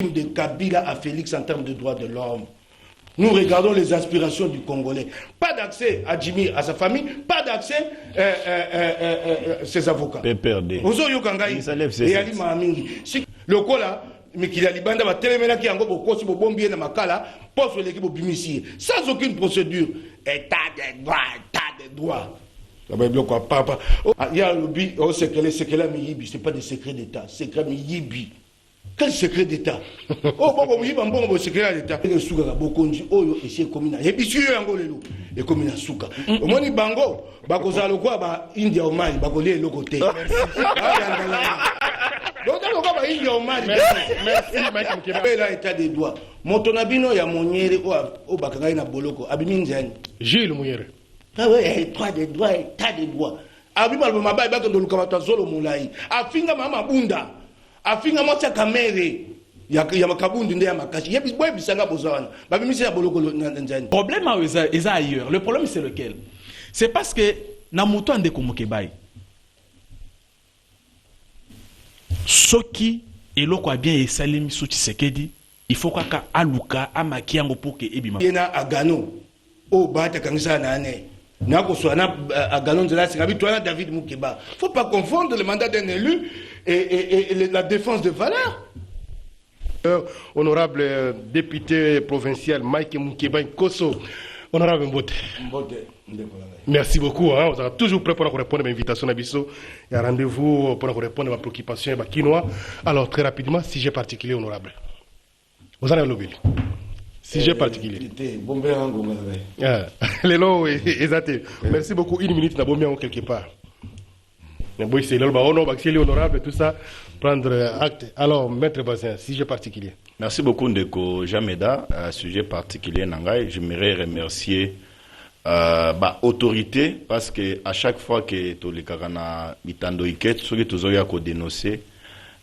de Kabila à Félix en termes de droits de l'homme. Nous regardons les aspirations du Congolais. Pas d'accès à Jimmy, à sa famille, pas d'accès à ses avocats. PPRD. Le Kola, mais qu'il a libanda va téléména qui en gros si bon bien dans ma cala, poste l'équipe au bimisi, sans aucune procédure. État des droits, état des droits. Il y a le but, c'est que là, c'est pas des secrets d'État, c'est que Miyibi. Quel secret d'État? Oh, bon, secret d'État. Le Souga, Bokonji, Oyo, et c'est comme il y a biscuit en Golelo, et comme il y a Souga. Au moins, Bango, Bakoza, le quoi, India au Mali, Bakolé, le côté. Donc, India au Mali. Merci, Mike. Là, état des droits. Montonabino, il y a Moniere, au Bakagaï, na Boloko, Abiminzen. Gilles Moniere. Ah ouais, état des droits, état des droits. Abimal, ma baille, Bakando, le Kamata Zolo Moulaï. Afinga, Mama Bunda. Afinga motia kamere ya makabundi nde ya makashi yebi boy bisanga bozana babimisi ya boloko nzani. Problème est ailleurs. Le problème c'est lequel? C'est parce que na muto ande ko mokebai soki eloko bien esalemi so Tshisekedi il faut kaka aluka amaki yango pour que ebima yena agano o bata kangisa na ane na ko swana agano nzela singabi toi David Mukeba. Faut pas confondre le mandat d'un élu et la défense de valeurs. Honorable député provincial Mike Mukeba Koso, honorable Mbote. Merci beaucoup. Hein. On est toujours prêt pour répondre à l'invitation à Bisso. Il y a rendez-vous pour répondre à ma préoccupation à Kinoa. Alors, très rapidement, sujet particulier, honorable. Vous en avez l'obéli. Sujet particulier. Lélo, exact. Merci beaucoup. Une minute, n'a pas quelque part. C'est honorable, tout ça, prendre acte. Alors, Maître Bazin, sujet particulier. Merci beaucoup, Ndeko Jameda. Sujet particulier, Nangai. J'aimerais remercier autorité parce que à chaque fois que tu les carana mitando iket, ceux qui tous ya ko dénoncer,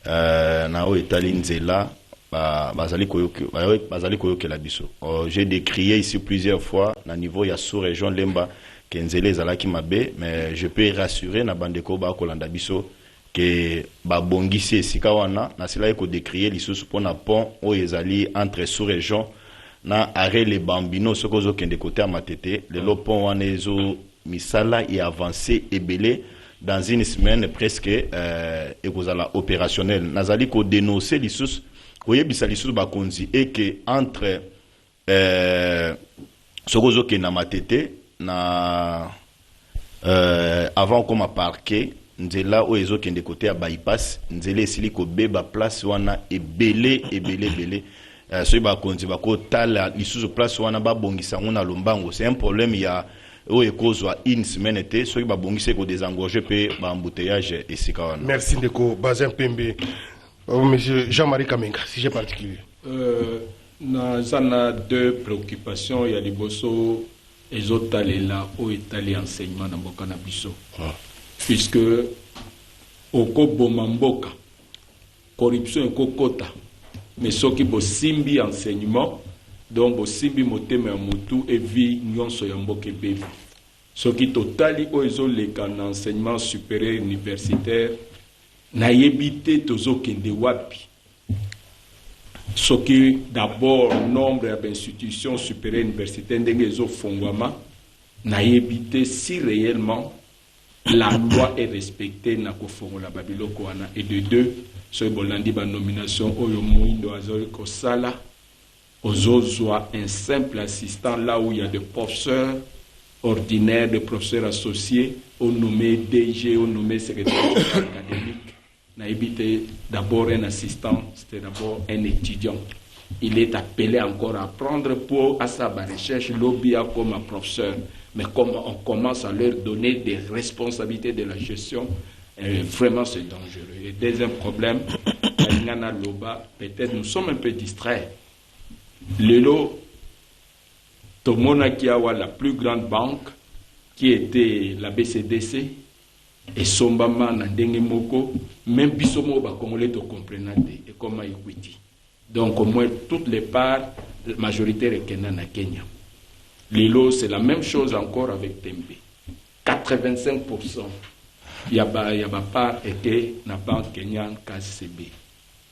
na o etalinzela, bazali koyoke la biso. J'ai décrié ici plusieurs fois, na niveau ya sous-région Lemba. Kenzele zalaki mabe, mais je peux rassurer na bandeko ba kolanda biso que ba bongisi esika wana na sila eko décrier lisusu pona pont o ezali entre sous-région na arrêt les bambino sokozo kende côté à Matete le pont wana ezo misala et avancé ebelé dans une semaine presque ekozala opérationnel nazali ko dénoncer lisusu koyebisa lisusu ba konzi et que entre sokozo kende Matete na avant comme à parquet nzela o ezo kende côté à bypass nzela esili ko beba place wana ebele so ba konzi ba ko tala lisusu place wana ba bongisa ngona lombango. C'est un problème il y a o ekozwa une semaine été so ba bongisa ko désengorger pe ba embouteillage esika wana. Merci Ndeko Bazin Pembe. Monsieur Jean-Marie Kamenga, sujet particulier. Zana deux préoccupations, il y a liboso et autres là où est enseignement dans Bokana Bisso. Puisque au Kobomamboka, corruption et kokota, mais ce qui est simbi enseignement, donc bo simbi moteme mutu et vie nyonso yamboke bébé. Ce qui totali oizo le kan enseignement supérieur universitaire na yebité tozo kende wapi. Ce qui d'abord nombre d'institutions supérieures universitaires n'engezo fongwama na yebité si réellement la loi est respectée na kofongo la babiloko wana. Et de deux, ce bolandi ba nomination oyo muindo azori kosala ozozwa un simple assistant là où il y a des professeurs ordinaires, des professeurs associés, on nommé DG, on nommé secrétaire académique. N'a évité d'abord un assistant, c'était d'abord un étudiant. Il est appelé encore à apprendre pour à sa recherche, lobby comme un professeur. Mais comme on commence à leur donner des responsabilités de la gestion, vraiment c'est dangereux. Et deuxième problème, peut-être nous sommes un peu distraits. Lelo, Tomona Kiawa, la plus grande banque, qui était la BCDC, et Sombama Nandenge Moko, même Bisomo Congolais te comprennent et comme Equity. Donc au moins toutes les parts majoritaires Kenya na Kenya. Lilo c'est la même chose encore avec Tembe. 85%. Il y a part était na banque kenyane KCB.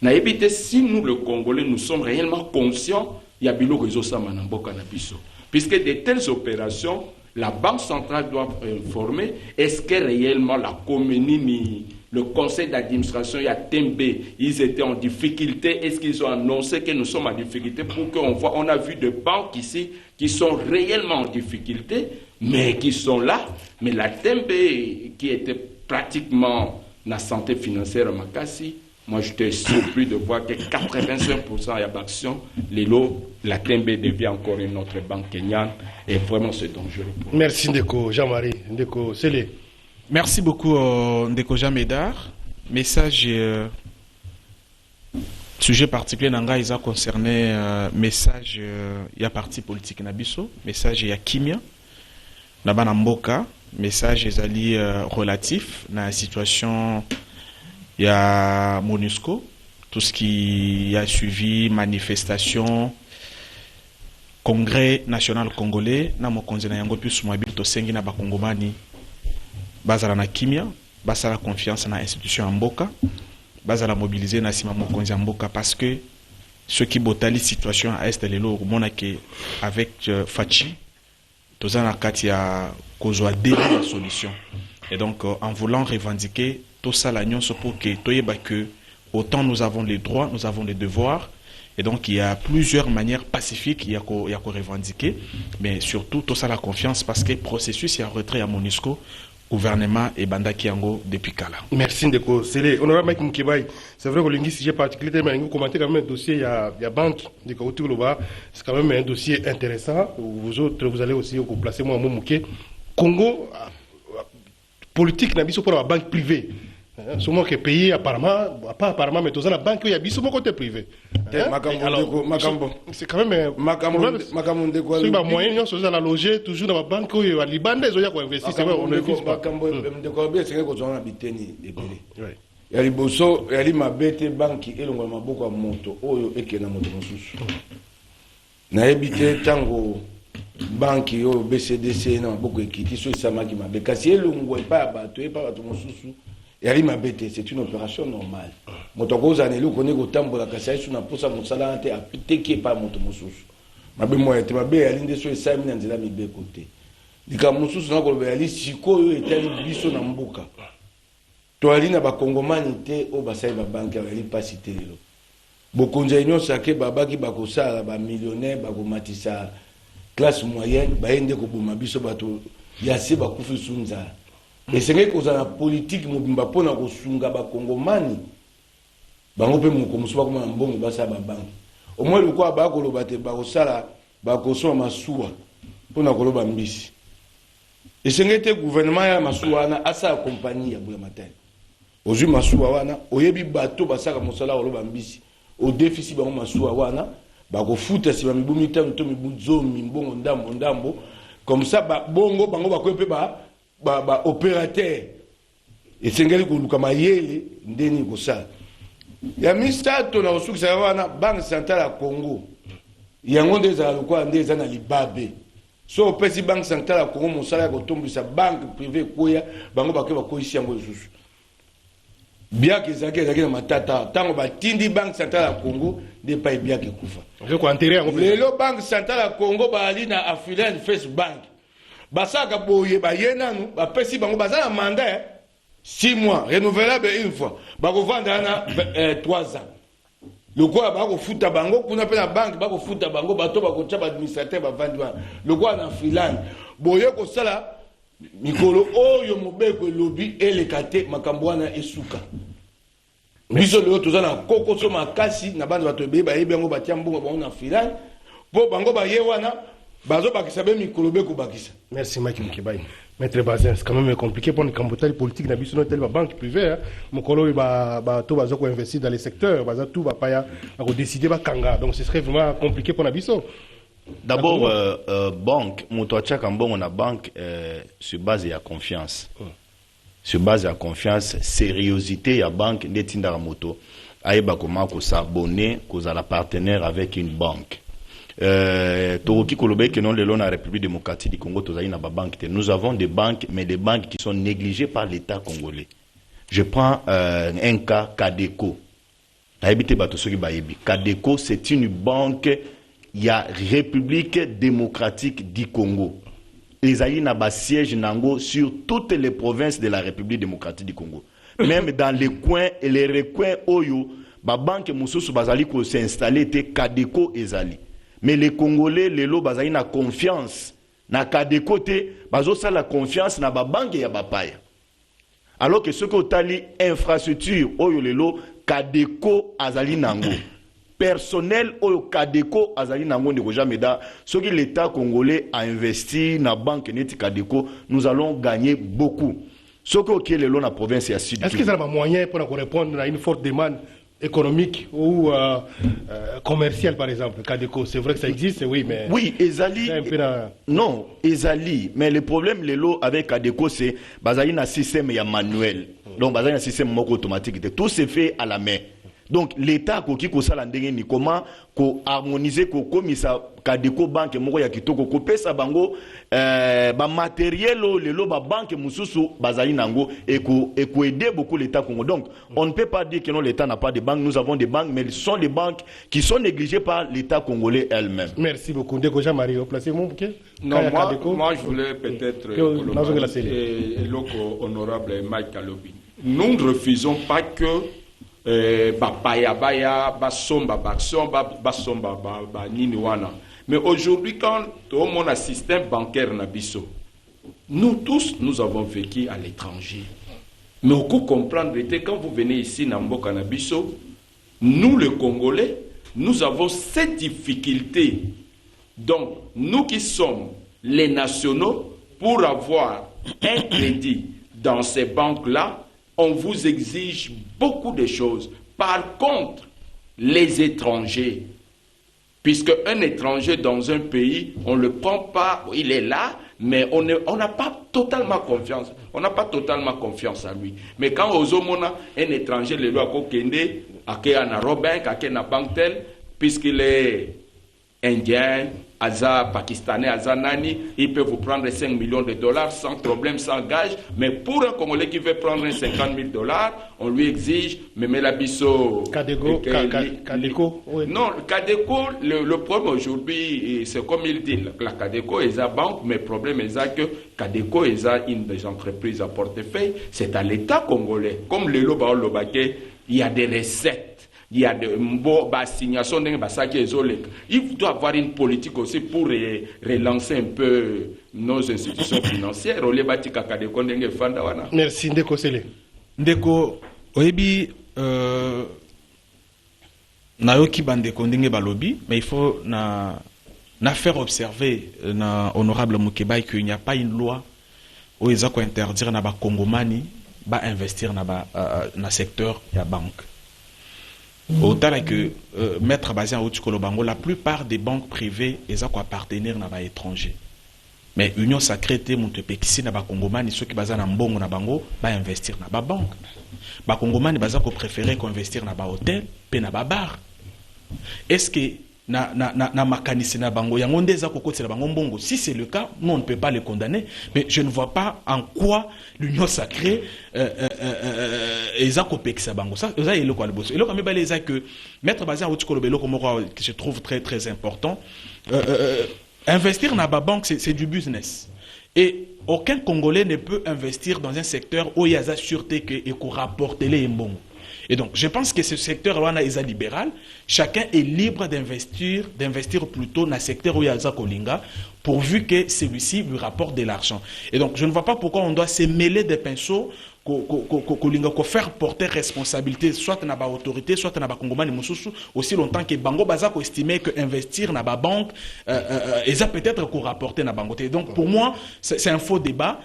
Na évité si nous le Congolais nous sommes réellement conscients, il y a bilo réseau Samanamboka na biso. Puisque de telles opérations, la Banque centrale doit informer est-ce que réellement la commune, le conseil d'administration, il y a Tembe, ils étaient en difficulté, est-ce qu'ils ont annoncé que nous sommes en difficulté pour qu'on voit, on a vu des banques ici qui sont réellement en difficulté, mais qui sont là, mais la Tembe qui était pratiquement la santé financière à Makassi, moi j'étais surpris de voir que 85% y a d'action, la Tembe devient encore une autre banque kenyane, et vraiment c'est dangereux. Merci Ndeko, Jean-Marie, Ndeko, Sélé. Merci beaucoup, Ndeko Jean-Médard. Message, sujet particulier, Nanga, il a concerné message, il y a parti politique Nabiso, message, il y a Kimia, Nabana Mboka, message, il relatif, dans la situation, il y a MONUSCO, tout ce qui a suivi, manifestation, Congrès national congolais, na mokonzi na yango plus mobile to sengi na bakongomani. Bazala na kimia, bazala confiance na institution Mboka, bazala mobiliser na sima mokonzi Mboka parce que ce qui botali situation à est lelo monake avec Fachi, tozana kati ya kozwa délai la solution. Et donc en voulant revendiquer tout ça la nyonso pour que toyeba que autant nous avons les droits, nous avons les devoirs. Et donc, il y a plusieurs manières pacifiques, il y a qu'à revendiquer, mais surtout, tout ça la confiance, parce que le processus, il y a retrait à MONUSCO, gouvernement et Banda Kiango depuis Kala. Merci Ndeko. C'est honorable Mike Moukébaï. C'est vrai que le sujet particulier, mais vous commentez quand même un dossier, il y a banque de Kaouti-Loba, c'est quand même un dossier intéressant. Vous autres, vous allez aussi vous placer moi à Mouké. Congo, politique, n'a pas pour la banque privée. Souvent que pays apparemment, pas apparemment, mais dans la banque, il y a bien souvent côté privé. C'est quand même un problème. C'est un moyen, c'est la loger toujours dans la banque, il y a les bandes, ils ont investi. C'est vrai, on ne vit pas. Il y a les bosso, il y a les mabete banque et l'on a beaucoup de moto, oyo et qui est na moto mosusu. Na habité tango banque yo BCDC na beaucoup équité sur sama qui m'a bekasi et l'on voit pas bateau et pas bateau mosusu. C'est une opération normale. Motoko zanelu connaît au tambo la kasai sur na posa musala ante apite qui pas moto mosusu. Mabe moi te mabe alinde so esami na nzela mibe côté. Dika mosusu na ko be ali sikoyo etali biso na mbuka. To ali na ba kongomani te o basai ba banque ali pas cité lelo. Bokonza union sake babaki bakosala ba millionnaire bakomatisa classe moyenne ba ende ko boma biso bato ya se ba kufi sunza. Et c'est vrai que la politique mobimba pona ko sunga ba kongomani bango pe mo komusuba kuma mbongo basa ba banque au moins le quoi ba ko lobate ba ko sala ba ko so masuwa pona ko loba mbisi et c'est vrai que gouvernement ya masuwa na asa compagnie ya boya matin ozu masuwa wana oyebi bato basaka mosala ko loba mbisi au déficit ba masuwa wana ba ko futa si ba mibumi tano to mibuzo mbongo ndambo comme ça ba bongo bango ba ko pe ba opérateur et sengeli ko luka mayele ndeni ko sa ya misato na osukisa wana banque centrale ya Congo yango ndeza lokwa ndeza na libabe so pesi banque centrale ya Congo mosala ko tombisa banque privée koya bango bakwe bakoisi yango susu biaki zaki na matata tango batindi banque centrale ya Congo de pa biaki kufa ko enterrer yango lelo banque centrale ya Congo ba ali na affiliate First Bank basaka boye ba yenanu ba pesi bango bazana mandat 6 mois renouvelable une fois bako vendre na 3 ans le quoi bako futa bango kuna pe na banque bako futa bango bato bako tcha ba administrateur ba vendre le quoi na freelance boye ko sala mikolo oyo mobeko lobby elekate makambo wana esuka biso le tozana koko so makasi na bande bato be ba yebengo batia mbongo bango na freelance po bango ba ye wana. Merci Mike Moukébaï. Maître Bazin, c'est quand même compliqué pour une campagne politique dans une banque privée. Mon collègue tout va investir dans les secteurs, tout va pas décider va kanga. Donc ce serait vraiment compliqué pour Nabiso. D'abord, banque, on a banque sur base de confiance. Sur base de confiance, sérieuxité, la banque n'etinda moto. Aïba comment qu'on s'abonner, qu'on a la partenaire avec une banque. Toroki Kolobe que non le long la République démocratique du Congo nous avons des banques mais des banques qui sont négligées par l'État congolais. Je prends un cas Cadeco Cadeco, c'est une banque, il y a République démocratique du Congo. Les alliés n'ont siège nango sur toutes les provinces de la République démocratique du Congo. Même dans les coins et les recoins Oyo, la banque Moussous Bazali ko s'est installée était Cadeco ezali. Mais les Congolais, les lots bazali na confiance na Cadeco te, bazo sa la confiance na ba banque ya bapaya. Alors que ce que tali infrastructure Oyo les lots Cadeco azali nango. Personnel au Cadeco azali nango ne jamais da. Ce que l'État congolais a investi na banque neti Cadeco, nous allons gagner beaucoup. Ce que le long la province est sud. Est-ce que ça a un moyen pour répondre à une forte demande économique ou commerciale, par exemple? Cadeco, c'est vrai que ça existe, oui, mais... Oui, Ezali... Non, Ezali. Mais le problème, le lot avec Cadeco, c'est qu'il y a un système manuel. Donc, il y a un système automatique. Tout se fait à la main. Donc, l'État, comment harmoniser, comme ça, Cadeco banque, ya kitoko, pesa bango, matériel, le banque, mususu, bazali nango, et aider beaucoup l'État Congo. Donc, on ne peut pas dire que non, l'État n'a pas de banques. Nous avons des banques, mais ce sont des banques qui sont négligées par l'État congolais elle-même. Merci beaucoup. Ndeko Jean-Marie, placez-vous, ok? Non, moi, je voulais peut-être, honorable Mike Kalobi. Nous ne refusons pas que mais aujourd'hui, quand on a un système bancaire nabiso, nous tous, nous avons vécu à l'étranger. Mais on peut comprendre que quand vous venez ici, Namboka Nabiso, nous les Congolais, nous avons cette difficulté. Donc, nous qui sommes les nationaux, pour avoir un crédit dans ces banques-là, on vous exige beaucoup de choses. Par contre, les étrangers, puisque un étranger dans un pays, on ne le prend pas, il est là, mais on n'a pas totalement confiance. On n'a pas totalement confiance à lui. Mais quand aux hommes, un étranger, le loi Kokende, à Robin, à Bantel, puisqu'il est indien, Aza, pakistanais, Aza Nani, il peut vous prendre 5 millions de dollars sans problème, sans gage. Mais pour un Congolais qui veut prendre 50 000 dollars, on lui exige, mais la biso. Cadeco, oui. Non, Cadeco, le problème aujourd'hui, c'est comme il dit, la Cadeco est à banque, mais le problème est que Cadeco est une des entreprises à portefeuille, c'est à l'État congolais. Comme le Loba Lobake, il y a des recettes. Il y a des assignations, il doit avoir une politique aussi pour relancer un peu nos institutions financières. Merci, Ndeko Sele. Ndeko, oyebi, nayoki bandeko ndenge balobi, mais il faut na faire observer na honorable Mukeba qu'il n'y a pas une loi où ils ont interdire na ba Congomani ba investir na secteur ya banque. Autant que mettre basé en Haut-Kolobango, la plupart des banques privées, ils ont appartenir à l'étranger. Mais Union Sacrée, Montepekisi, na ba Congomani, ceux qui basent en Mbongo na bango, ba investir na ba banque. Ba Congomani basent ko préférer investir na ba hôtel, pe na ba bar. Est-ce que na makanisi na bango yangonde za kokoti na bango mbongo? Si c'est le cas, nous on ne peut pas les condamner, mais je ne vois pas en quoi l'Union Sacrée ezako pekisa bango. Ça ça est le quoi le boss. Et le comme balé que mettre basé en haut kolobelo comme que je trouve très très important. Investir na ba banque c'est du business. Et aucun Congolais ne peut investir dans un secteur où il y a la sûreté que et qu'on rapporte les mbongo. Et donc, je pense que ce secteur-là est libéral. Chacun est libre d'investir plutôt dans le secteur où il y a Kolinga, pourvu que celui-ci lui rapporte de l'argent. Et donc, je ne vois pas pourquoi on doit se mêler des pinceaux, qu'on faire porter responsabilité, soit dans la autorité, soit dans la Congomani Moussoussou, aussi longtemps que Bango Bazako estimait que investir dans la banque, et ça peut-être qu'on rapporte dans la banque. Donc, pour moi, c'est un faux débat.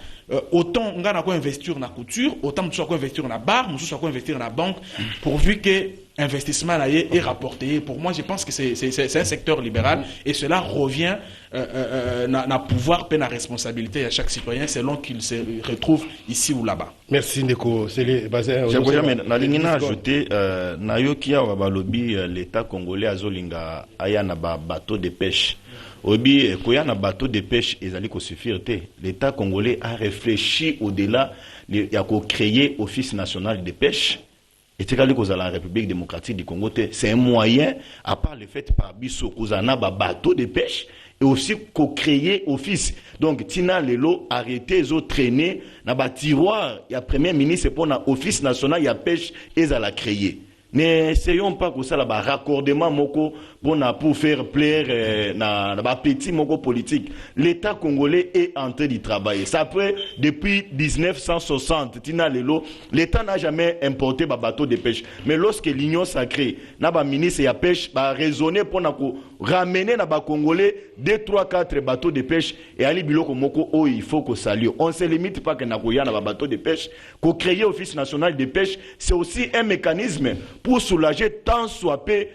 Autant on a investir dans la couture, autant on doit investir dans la barre, on doit investir dans la banque, pourvu que l'investissement est rapporté. Pour moi, je pense que c'est un secteur libéral et cela revient à pouvoir et à responsabilité à chaque citoyen selon qu'il se retrouve ici ou là-bas. Merci Ndeko. J'ai ajouté Nayokia Wabalobi, l'État congolais a zolinga aya na bateau de pêche. Obi koya na bateau de pêche ezali ko suffire te. L'État congolais a réfléchi au-delà, il a créé Office national de pêche et tikali kozala la République démocratique du Congo, c'est un moyen, à part le fait par biso kozana ba bateau de pêche, et aussi co-créer office. Donc, Tina Lelo arrêter les autres traîner dans le tiroir. Il y a premier ministre pour l'office national, il y a pêche et ça l'a créé. N'essayons pas que ça là raccordement moko pour faire plaire na petit moko politique. L'État congolais est en train d'y travailler. Ça après depuis 1960 Tina Lelo, l'État n'a jamais importé ba bateau de pêche. Mais lorsque l'Union sacrée na ba ministre ya pêche ba raisonner pour na ramener na ba congolais 2 3 4 bateaux de pêche et ali biloko moko oh il faut que ça lieu. On se limite pas que na koya na ba bateau de pêche, ko créer office national de pêche, c'est aussi un mécanisme pour soulager tant soit peu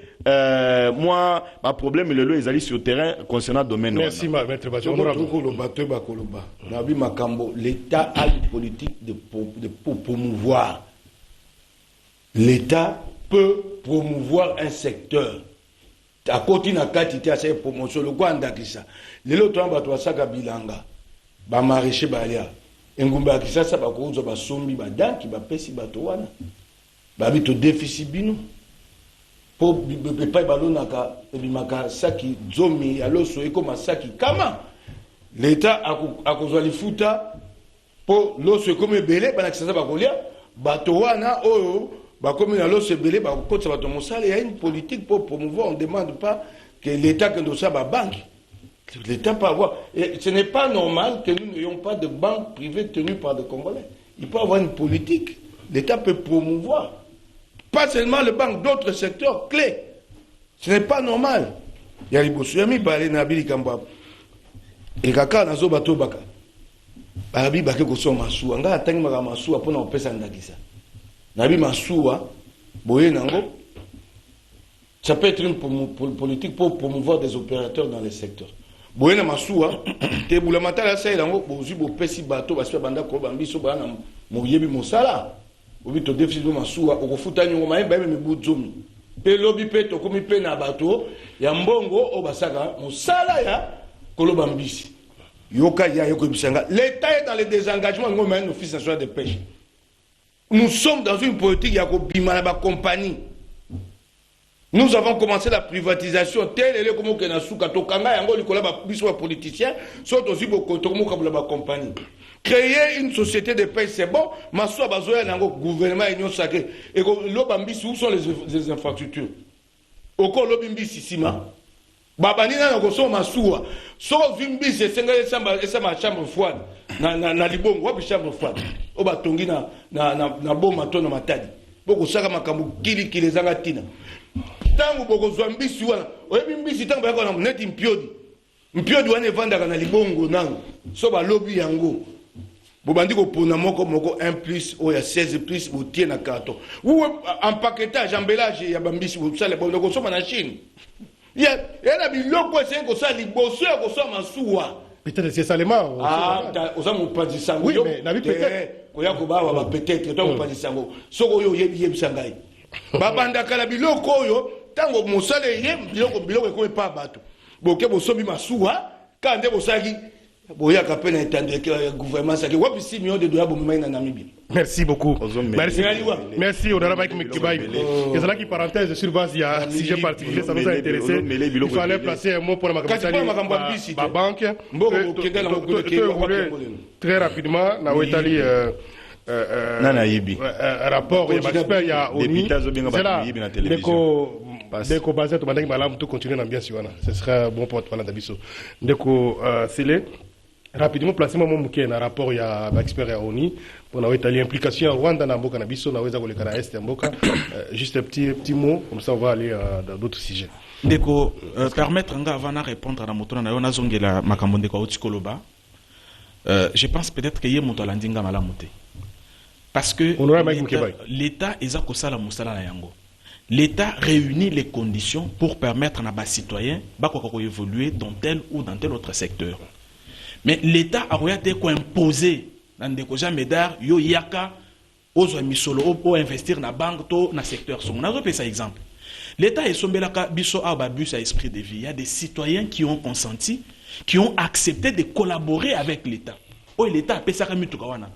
moi ma problème le lot ils sur le terrain concernant le domaine. Merci maître Bajo. L'État a une politique pour promouvoir. L'État peut promouvoir un secteur. À côté de la quantité à cette promotion, le Rwanda qui ça. Les autres ont battu à Saka Bilanga, ba maraîcher balia. Engumba qui ça ba kozo ba sombi ba danki ba pesi ba towana. Ba bito déficit bino. Pour pas balonaka ebimaka saki zomi aloso eko masaki kama. L'État a kozwa lifuta pour loso comme belé ba nakisa ba kolia ba towana oyo. Comme il y a l'autre belé, il y a une politique pour promouvoir. On ne demande pas que l'État que nous sommes à banque. L'État peut avoir. Et ce n'est pas normal que nous n'ayons pas de banque privée tenue par des Congolais. Il peut avoir une politique. L'État peut promouvoir. Pas seulement les banques, d'autres secteurs clés. Ce n'est pas normal. Il y a les Bossouami, il y a les Kamba. Et Kaka, Nazo Bato Baka. Barabi Bake Koso Masou. Anga Tangi Magasou, après on peut s'en dire. Nabi Massoua, Boye Nango, ça peut être une politique pour promouvoir des opérateurs dans les secteurs. Boye Massoua, te boulamata la saï Nango, Bozu Bopesi Bato, Basua Banda Kobambi, Sobana, Moyebi Mosala, Obi to déficit de Massoua, Okofuta Nyoma, Baby Bouzoumi. Pe lobby pe to komi pe na bato, ya mbongo, Obasaka, Mosala ya, Kolobambisi. Yoka ya Yoko Bisanga. L'État est dans le désengagement, nous avons un office national de pêche. Nous sommes dans une politique qui a une compagnie. Nous avons commencé la privatisation. Tel est le comme que Nasuka Tokanga yango likola ba biso politiciens sont aussi beaucoup comme la compagnie. Créer une société de paix c'est bon, mais soit bazoya nango gouvernement union sacrée et lobambisi où sont les infrastructures. Oko lobimbisi sima. Babani na ngoso masuwa. So vimbisi senga esama chambre froide. Na libongo wapi chambre froide. Oba tongi na boma to na matadi. Boko saka makambu kili zanga tina. Tangu boko zwambisi wana. Oyebi mbisi tangu yako na neti mpiodi. Mpiodi wane vanda na libongo nango. So ba lobby yango. Bobandi ko pona moko 1 plus ou ya 16 plus ou tie na carton. Ou en paquetage emballage ya bambisi ou ça les bon ko soma na Chine. Il y a biloko c'est ko ça liboso ko so masuwa. Peut-être c'est seulement. Ah, aux hommes pas dit ça. Oui, mais la vie peut-être. Peut-être, toi, pas dit ça. Soko yo yebi sangai. Babanda kala biloko yo, tango mosale yem, biloko ko pas bato. Boke bo sobi masuwa, kande bo saki. Boya kapena etande que gouvernement ça que wapi 6 millions de dollars bo na Namibie. Merci beaucoup. Merci honorable Mike Mkibai. Et c'est là qui parenthèse sur base il y a sujet particulier ça nous a intéressé. Il fallait placer un mot pour la banque. Très rapidement na wetali un rapport il y a expert il y a ONU. C'est là Deko basé to bandaki malamu tout continuer dans bien sûr ce sera bon pour toi Dabiso. Deko c'est rapidement placé mon muke na rapport ya expert ya ONU pour na wetali implication en Rwanda na mboka na biso na weza koleka na est mboka juste un petit mot comme ça on va aller dans d'autres sujets. Deko permettre nga avant de répondre à la moto na yo na zongela makambo ndeko otikoloba je pense peut-être que yé moto landinga malamuté parce que l'État eza kosala musala na yango. L'État réunit les conditions pour permettre à nos citoyens d'évoluer dans tel ou dans tel autre secteur. Mais l'État a imposé dans des causes médard yo yaka ozo misolo ou investir na banque to na secteur son. On a repris ça exemple. L'État est sombelaka biso ababus à esprit de vie. Il y a des citoyens qui ont consenti, qui ont accepté de collaborer avec l'État. Oh l'État a payé ça comme tout kawana.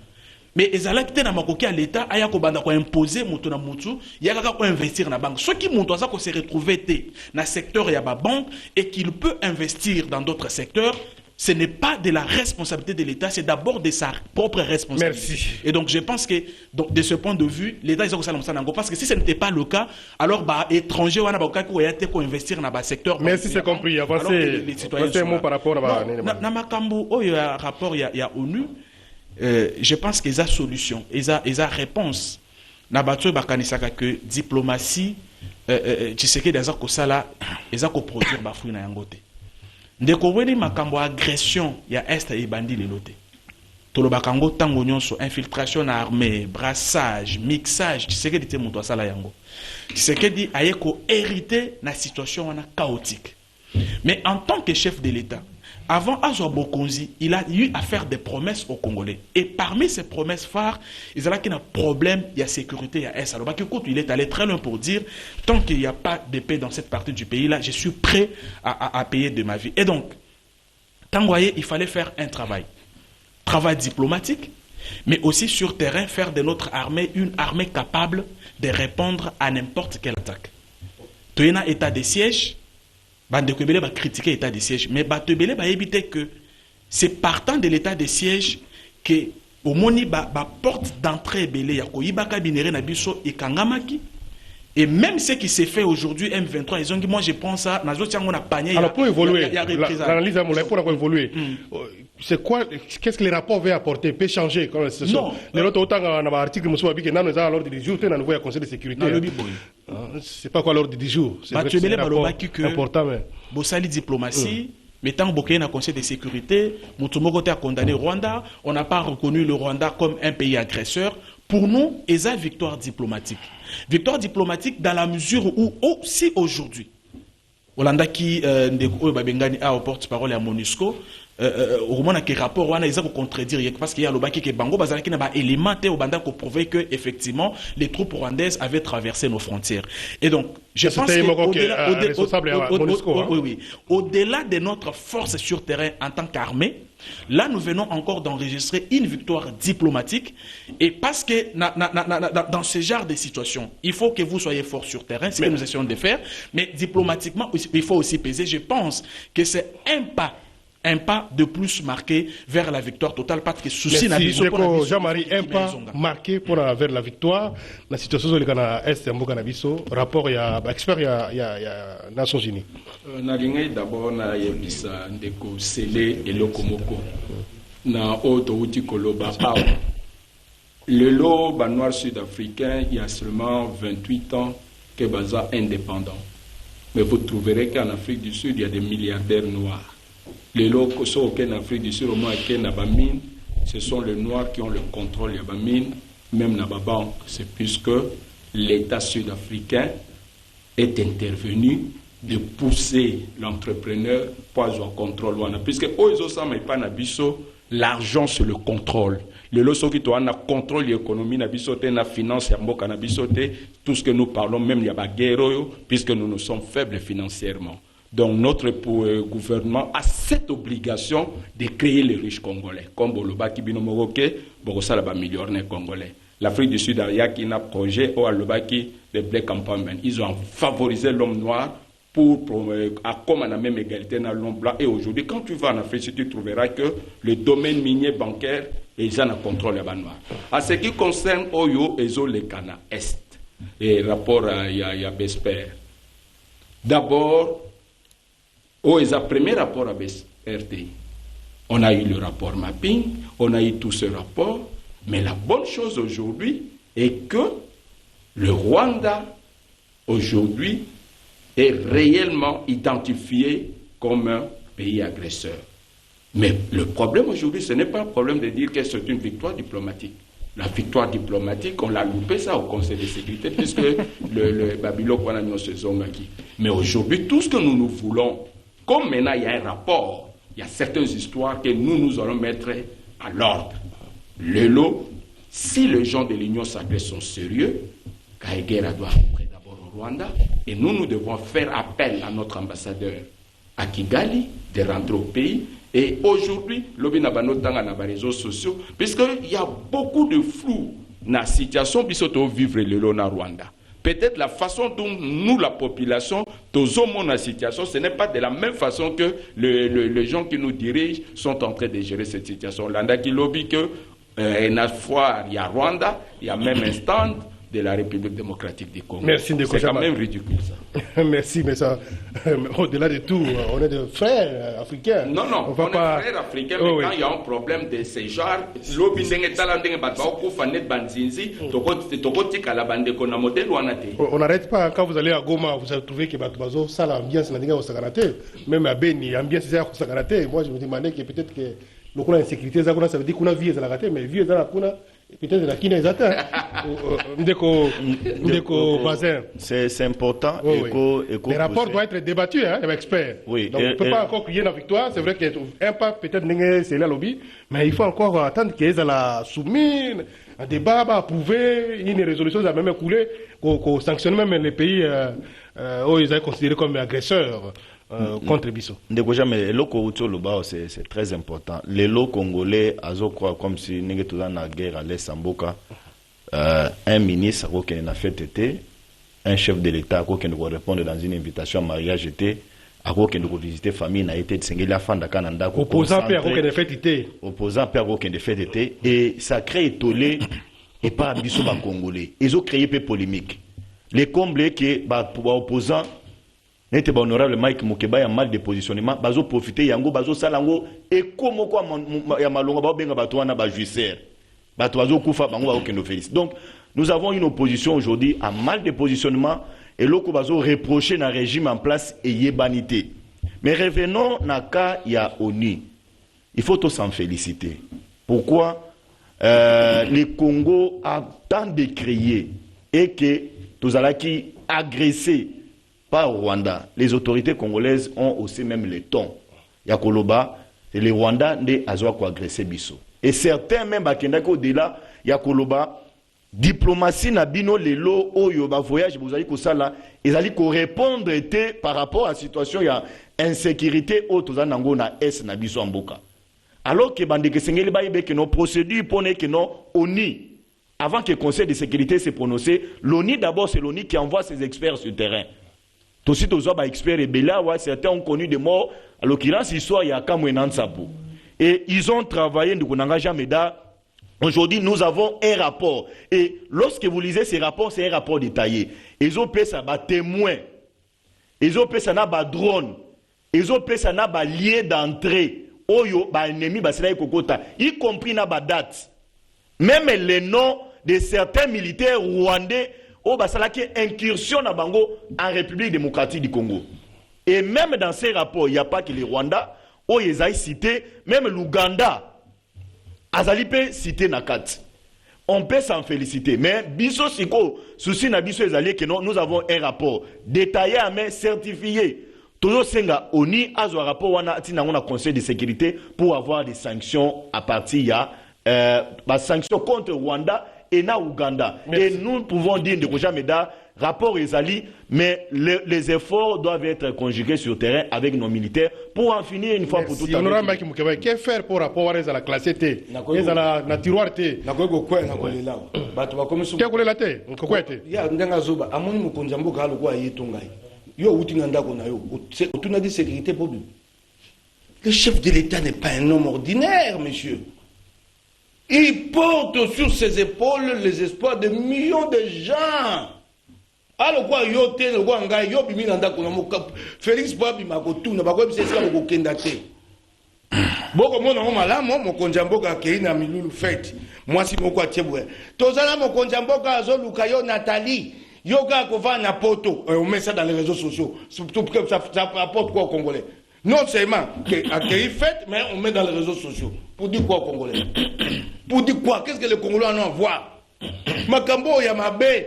mais ezalaki te na makoki à l'état aya ko banda ko imposer mutu na mutu yaka ko investir na banque ce qui mutu aza ko se retrouver te na secteur ya ba banque et qu'il peut investir dans d'autres secteurs. Ce n'est pas de la responsabilité de l'État, c'est d'abord de sa propre responsabilité. Merci. Et donc, je pense que, donc, de ce point de vue, l'État, ils ont ça parce que si ce n'était pas le cas, alors, bah, étrangers, on a pas investir dans le secteur. Merci, c'est compris. Avancez un mot par rapport à dans ma cambo, il y a un rapport, il y a ONU, je pense qu'il y a solution, il y a réponse. Na battu bakanisaka que diplomatie, tu sais que des gens comme ça là, ils ont produire bafouille na yangote. Ndeko weni makambo agression ya est et bandi lelote. Tolobaka ngo tango nyonso infiltration na armée, brassage, mixage, tu sais que dit muto sala yango. Tu sais que dit ayeko hériter na situation wana chaotique. Mais en tant que chef de l'État, avant Azwa Bokonzi, il a eu à faire des promesses aux Congolais. Et parmi ces promesses phares, il y a un problème, il y a sécurité, il y a S. Alors, il est allé très loin pour dire, tant qu'il n'y a pas de paix dans cette partie du pays-là, je suis prêt à payer de ma vie. Et donc, tant voyez, il fallait faire un travail. Travail diplomatique, mais aussi sur terrain, faire de notre armée une armée capable de répondre à n'importe quelle attaque. Tu as un état de siège, Bandekobele va critiquer l'état de siège, mais Batebele va éviter que c'est partant de l'état de siège que au moni ba porte d'entrée belé ya ko ibaka binere na biso et kangamaki. Et même ce qui s'est fait aujourd'hui, M23, ils ont dit, moi je prends ça, on a panier. Alors pour évoluer, l'analyse à Moulin, pour évoluer, c'est quoi, qu'est-ce que les rapports veulent apporter, peut changer quand ce sont. Les autres, autant dans l'article, nous avons dit que nous avons l'ordre du jour, nous avons le Conseil de sécurité. C'est pas quoi l'ordre du jour. C'est important, mais. Bossali diplomatie. Mais tant que le Conseil de sécurité, Moutomogote a condamné Rwanda, on n'a pas reconnu le Rwanda comme un pays agresseur. Pour nous, il y a une victoire diplomatique. Victoire diplomatique dans la mesure où, aussi aujourd'hui, Hollanda qui au porte-parole à MONUSCO, au moment où rapport il a contredire parce qu'il y a le baki qui bango bazala qui n'a pas élémenté au banda pour prouver que effectivement les troupes rwandaises avaient traversé nos frontières. Et donc je pense au-delà de notre force sur terrain en tant qu'armée, là nous venons encore d'enregistrer une victoire diplomatique et parce que dans ce genre de situation, il faut que vous soyez fort sur terrain, c'est ce que nous essayons de faire, mais diplomatiquement il faut aussi peser. Je pense que c'est un pas de plus marqué vers la victoire totale. Parce que souci Jean-Marie, un pas marqué pour vers la victoire. La situation sur le Ghana Est, rapport, il y a expert, il y a Nations Unies. D'abord, na yebisa ndeko Sele et Lokomoko. Na auto outi koloba le lot noir sud-africain, il y a seulement 28 ans que Baza indépendant. Mais vous trouverez qu'en Afrique du Sud, il y a des milliardaires noirs. Les locaux en Afrique du Sud, au moins mine, ce sont les Noirs qui ont le contrôle de la mine, même dans la banque. C'est puisque l'État sud-africain est intervenu de pousser l'entrepreneur pour avoir contrôle. Puisque l'argent, c'est le contrôle. Les lots qui ont contrôle de l'économie, la finance, tout ce que nous parlons, même il y a des guerres, puisque nous sommes faibles financièrement. Donc notre gouvernement a cette obligation de créer les riches congolais. Comme Boloba Kibino Moroke, Borosa la millionnaire congolais. L'Afrique du Sud a un projet au Alobaki de Black Empowerment. Ils ont favorisé l'homme noir pour comme à la même égalité dans l'homme blanc. Et aujourd'hui, quand tu vas en Afrique, tu trouveras que le domaine minier bancaire est en contrôle des noirs. À ce qui concerne Oyo et Zolekana Est, et rapport à Besper. D'abord, premier rapport à RDI. On a eu le rapport mapping, on a eu tout ce rapport, mais la bonne chose aujourd'hui est que le Rwanda, aujourd'hui, est réellement identifié comme un pays agresseur. Mais le problème aujourd'hui, ce n'est pas un problème de dire que c'est une victoire diplomatique. La victoire diplomatique, on l'a loupé ça au Conseil de sécurité, puisque le Babylone, on a mis ce zongaki. Mais aujourd'hui, tout ce que nous voulons, comme maintenant il y a un rapport, il y a certaines histoires que nous allons mettre à l'ordre. Le lot, si les gens de l'Union sacrée sont sérieux, Kaegera doit rentrer d'abord au Rwanda, et nous devons faire appel à notre ambassadeur à Kigali, de rentrer au pays. Et aujourd'hui, l'objet n'a pas notamment dans les réseaux sociaux, puisqu'il y a beaucoup de flou dans la situation bisoto vivre le long en Rwanda. Peut-être la façon dont nous, la population, tous hommes la situation, ce n'est pas de la même façon que les gens qui nous dirigent sont en train de gérer cette situation. Landa qui lobby que une fois il y a Rwanda, il y a même un stand de la République démocratique du Congo. Merci de c'est quand même ridicule ça. Merci, mais ça, au-delà de tout, on est des frères africains. Non, on va est pas... frères africains, mais quand il y a un problème de ce genre, l'obi ndenge tala ndenge bato bakufa net banzinzi, tokoti kala bande kona modèle wana te. On n'arrête pas, quand vous allez à Goma, vous allez trouver que bato bazo ça l'ambiance na ndenge au Sagarate, même à Beni, ambiance c'est au Sagarate. Moi je me demandais que peut-être que le coup d'insécurité ça veut dire qu'on a vie à la raté, mais vie à la kuna peut-être la Kina exactement. C'est important. Les rapports doivent être débattus hein, avec experts. Oui. Donc on ne peut pas encore crier la victoire. C'est vrai qu'un pas peut-être c'est la lobby, mais il faut encore attendre qu'ils la soumis un débat, approuver une résolution, ça a même coulé, qu'on sanctionne même les pays où ils sont considérés comme agresseurs. Contre Bisso. Mais c'est très important. Les lots congolais, comme si nous étions dans la guerre à l'Est Samboka, un ministre qui a fait été, un chef de l'État qui a répondu dans une invitation à mariage était, qui a visité famille, n'a été de fin Canada. Opposant Père qui a fait été. Opposant Père qui a fait été. Et ça crée tollé et pas Bisso congolais. Ils ont créé peu polémique. Les comblés qui sont opposants. N'était pas honorable Mike Mukeba, il y a mal de positionnement, bazo profiter, yango, bazo salango, et comme quoi, ya malonga, ba benga bato wana ba juisser. Bato bazo kufa, bango ba okendo félice. Donc, nous avons une opposition aujourd'hui à mal de positionnement, et l'oko bazo reprocher na régime en place et yebanité. Mais revenons na cas, il y a ONU. Il faut tous s'en féliciter. Pourquoi? Le Congo a tant décrié, et que, tous allons qui agressé, pas au Rwanda. Les autorités congolaises ont aussi même le ton. Yakoloba, c'est les Rwandais qui ont agressé Bisso. Et certains même, au-delà, Yakoloba, diplomatie na bino lelo oyo ba voyage vous allez ko sala ils allaient ko répondre par rapport à la situation ya insécurité au tozanango na est na biso mboka. Alors que bande que sengeli ba yebe que nos procédures pone que non ONU avant que le Conseil de sécurité se prononce, l'ONU d'abord c'est l'ONU qui envoie ses experts sur le terrain. Aussi, tous les experts et Bela, certains ont connu des morts. À l'occurrence, l'histoire, il y a Kamwenan Sabou. Et ils ont travaillé, aujourd'hui, nous avons un rapport. Et lorsque vous lisez ces rapports, c'est un rapport détaillé. Ils ont fait ça, témoin. Ils ont fait ça, drone. Ils ont fait ça, lien d'entrée. Oyo, ennemi, y compris na date. Même les noms de certains militaires rwandais au Basalaki incursion à Bango en République démocratique du Congo. Et même dans ces rapports, il n'y a pas que les Rwandais, où ils ont cité, même l'Ouganda, Azalipe cité Nakat. On peut s'en féliciter. Mais Bisso Siko, souci na Bisso Ezali, que nous avons un rapport détaillé à main certifié. Toujours Senga Oni a un rapport wana tinangona Conseil de sécurité pour avoir des sanctions à partir de sanctions contre Rwanda et na Ouganda. Merci. Et nous pouvons dire de Kojameda, rapport Ezali, mais les efforts doivent être conjugués sur le terrain avec nos militaires pour en finir une fois pour toutes. Honorable Maki Mukeba, que faire pour rapport à la classe T, à la tiroir T? Na ko quoi na ko lela. Bato ba komiso. Ke ko lela T, ko ko T. Ya ndanga zoba, amoni mukonza mboka aloko ayetongai. Yo utinga ndako na yo. Otuna de sécurité pour lui. Le chef de l'État n'est pas un homme ordinaire, monsieur. Il porte sur ses épaules les espoirs de millions de gens. Alors quoi, yo te, le quoi, yo bimi nanda kuna moka. Félix Boabi makotu, na bako bise sika moko kenda te. Boko mona mo malamu, mo konjamboka kei na milulu fête. Moi si moko atebwe. Tozala mo konjamboka azo lukayo Nathalie. Yoga kova na poto. On met ça dans les réseaux sociaux. Ça rapporte quoi aux Congolais? Non seulement accueillir fête, mais on met dans les réseaux sociaux. Pour dire quoi aux Congolais? Pour dire quoi? Qu'est-ce que les Congolais en ont à voir? Makambo Yamabe.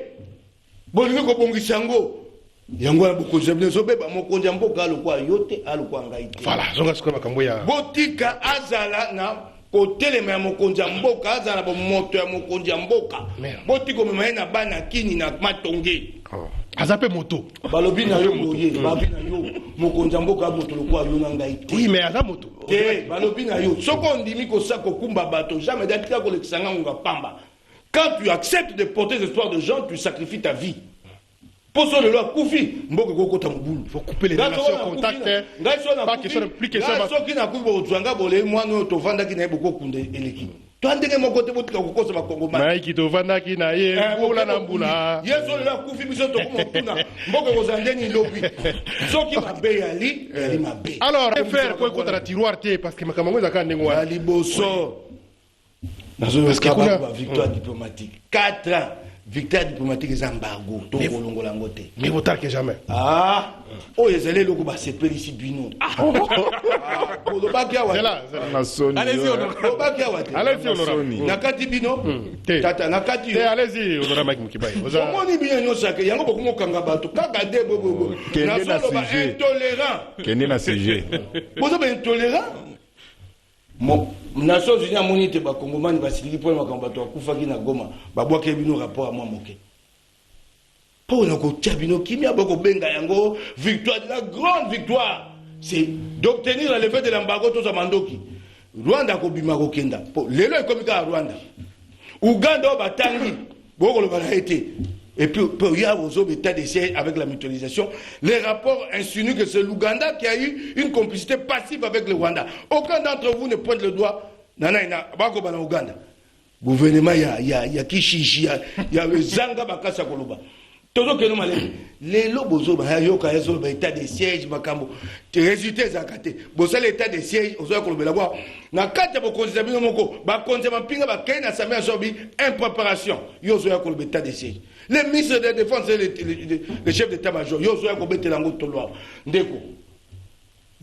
Bolingo ko bongisango. Yango na boko zemne sobe ba mokonja mboka alokwa yote alokwa ngaite. Voilà, zonga sikola makambo ya. Botika azala na kotelema ya mokonja mboka azala bo moto ya mokonja mboka. Botiko mema na bana kini na matonge. Azape moto. Balobi na yo boye, babi na yo mokonzi mboka moto lokwa yo na ngai. Oui, mais aza moto. Te balobi na yo soko ndimi ko sa ko kumba bato jamais d'atika ko lekisanga nga pamba. Quand tu acceptes de porter les espoirs de gens, tu sacrifies ta vie. Pour ça, le loi Koufi, Mboka Kota Mouboul. Il faut couper les relations, contact. Pas question de plus question. Qui n'a coupé au Zwanga, moi, nous, tu vends qui n'a beaucoup de l'équipe. Tu as dit que mon côté, tu as beaucoup de Congo. Mais qui te vend qui n'a rien, Boula Namboula. Yes, on l'a Koufi, mais surtout, Mboka Kozandeni lobby. Ceux qui m'a payé Ali, il m'a payé. Alors, faire quoi contre la tiroir, parce que ma camarade a quand même. Ali Bosso. Dans une victoire diplomatique. 4 ans. Victoire diplomatique et embargo. Mais vous que jamais. Ah, oh, ils allaient le gouvernement c'est ici bino. Allez-y, honorable. Nakati bino. Tata nakati. Allez-y, honorable Mukibai. Comment ni bien non ça que yango beaucoup mo kanga bato. Kaka de bobo. Intolérant. Kende na sujet. Vous êtes intolérant? Nations Unies a monité ba Congomani basiliki pour makambo bato akufaki na Goma babwaki bino rapport à moi moke pour na ko bino kimia boko benga yango victoire, la grande victoire c'est d'obtenir la levée de l'embargo to za mandoki. Rwanda ko bima ko kenda po lelo ekomika à Rwanda Uganda batangi boko le bana été. Et puis, il y a aux autres états de siège avec la mutualisation. Les rapports insinuent que c'est l'Ouganda qui a eu une complicité passive avec le Rwanda. Aucun d'entre vous ne pointe le doigt. Nana, Bako Bana Ouganda. Gouvernement, il y a Kishishi, il y a le Zanga Bakasa Koloba. Todo que nous malais. Les lobozo, Yoka, état de siège, Makambo. Tu résultats Zakate. Bossa l'état de siège, aux autres Koloba. Là-bas, na kata bo konzabino moko, ba konzama pinga ba kena samia sobi, impréparation. Yo zoya Koloba état de siège. Les ministres de la Défense et les chefs d'état-major, yo zoya Koloba Telango Toloa. Ndeko.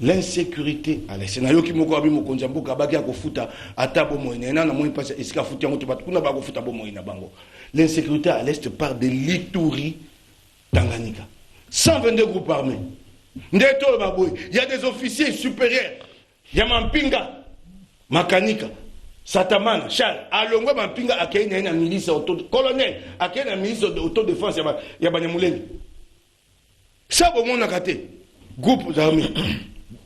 L'insécurité à l'escénario qui moko abi mokonzi mboka baki ya kofuta ata bomo ina na moi passe esika futi yango tobatu kuna ba kofuta bomo ina bango. L'insécurité à l'est part de l'Ituri Tanganyika. 122 groupes armés. Ndeto baboy, il y a des officiers supérieurs. Il y a Mampinga, Makanika, Satamana, Charles, Alongwa Mampinga akena na milice auto colonel, akena milice d'autodéfense ya Banyamulenge. Ça bomo nakate. Groupes armés.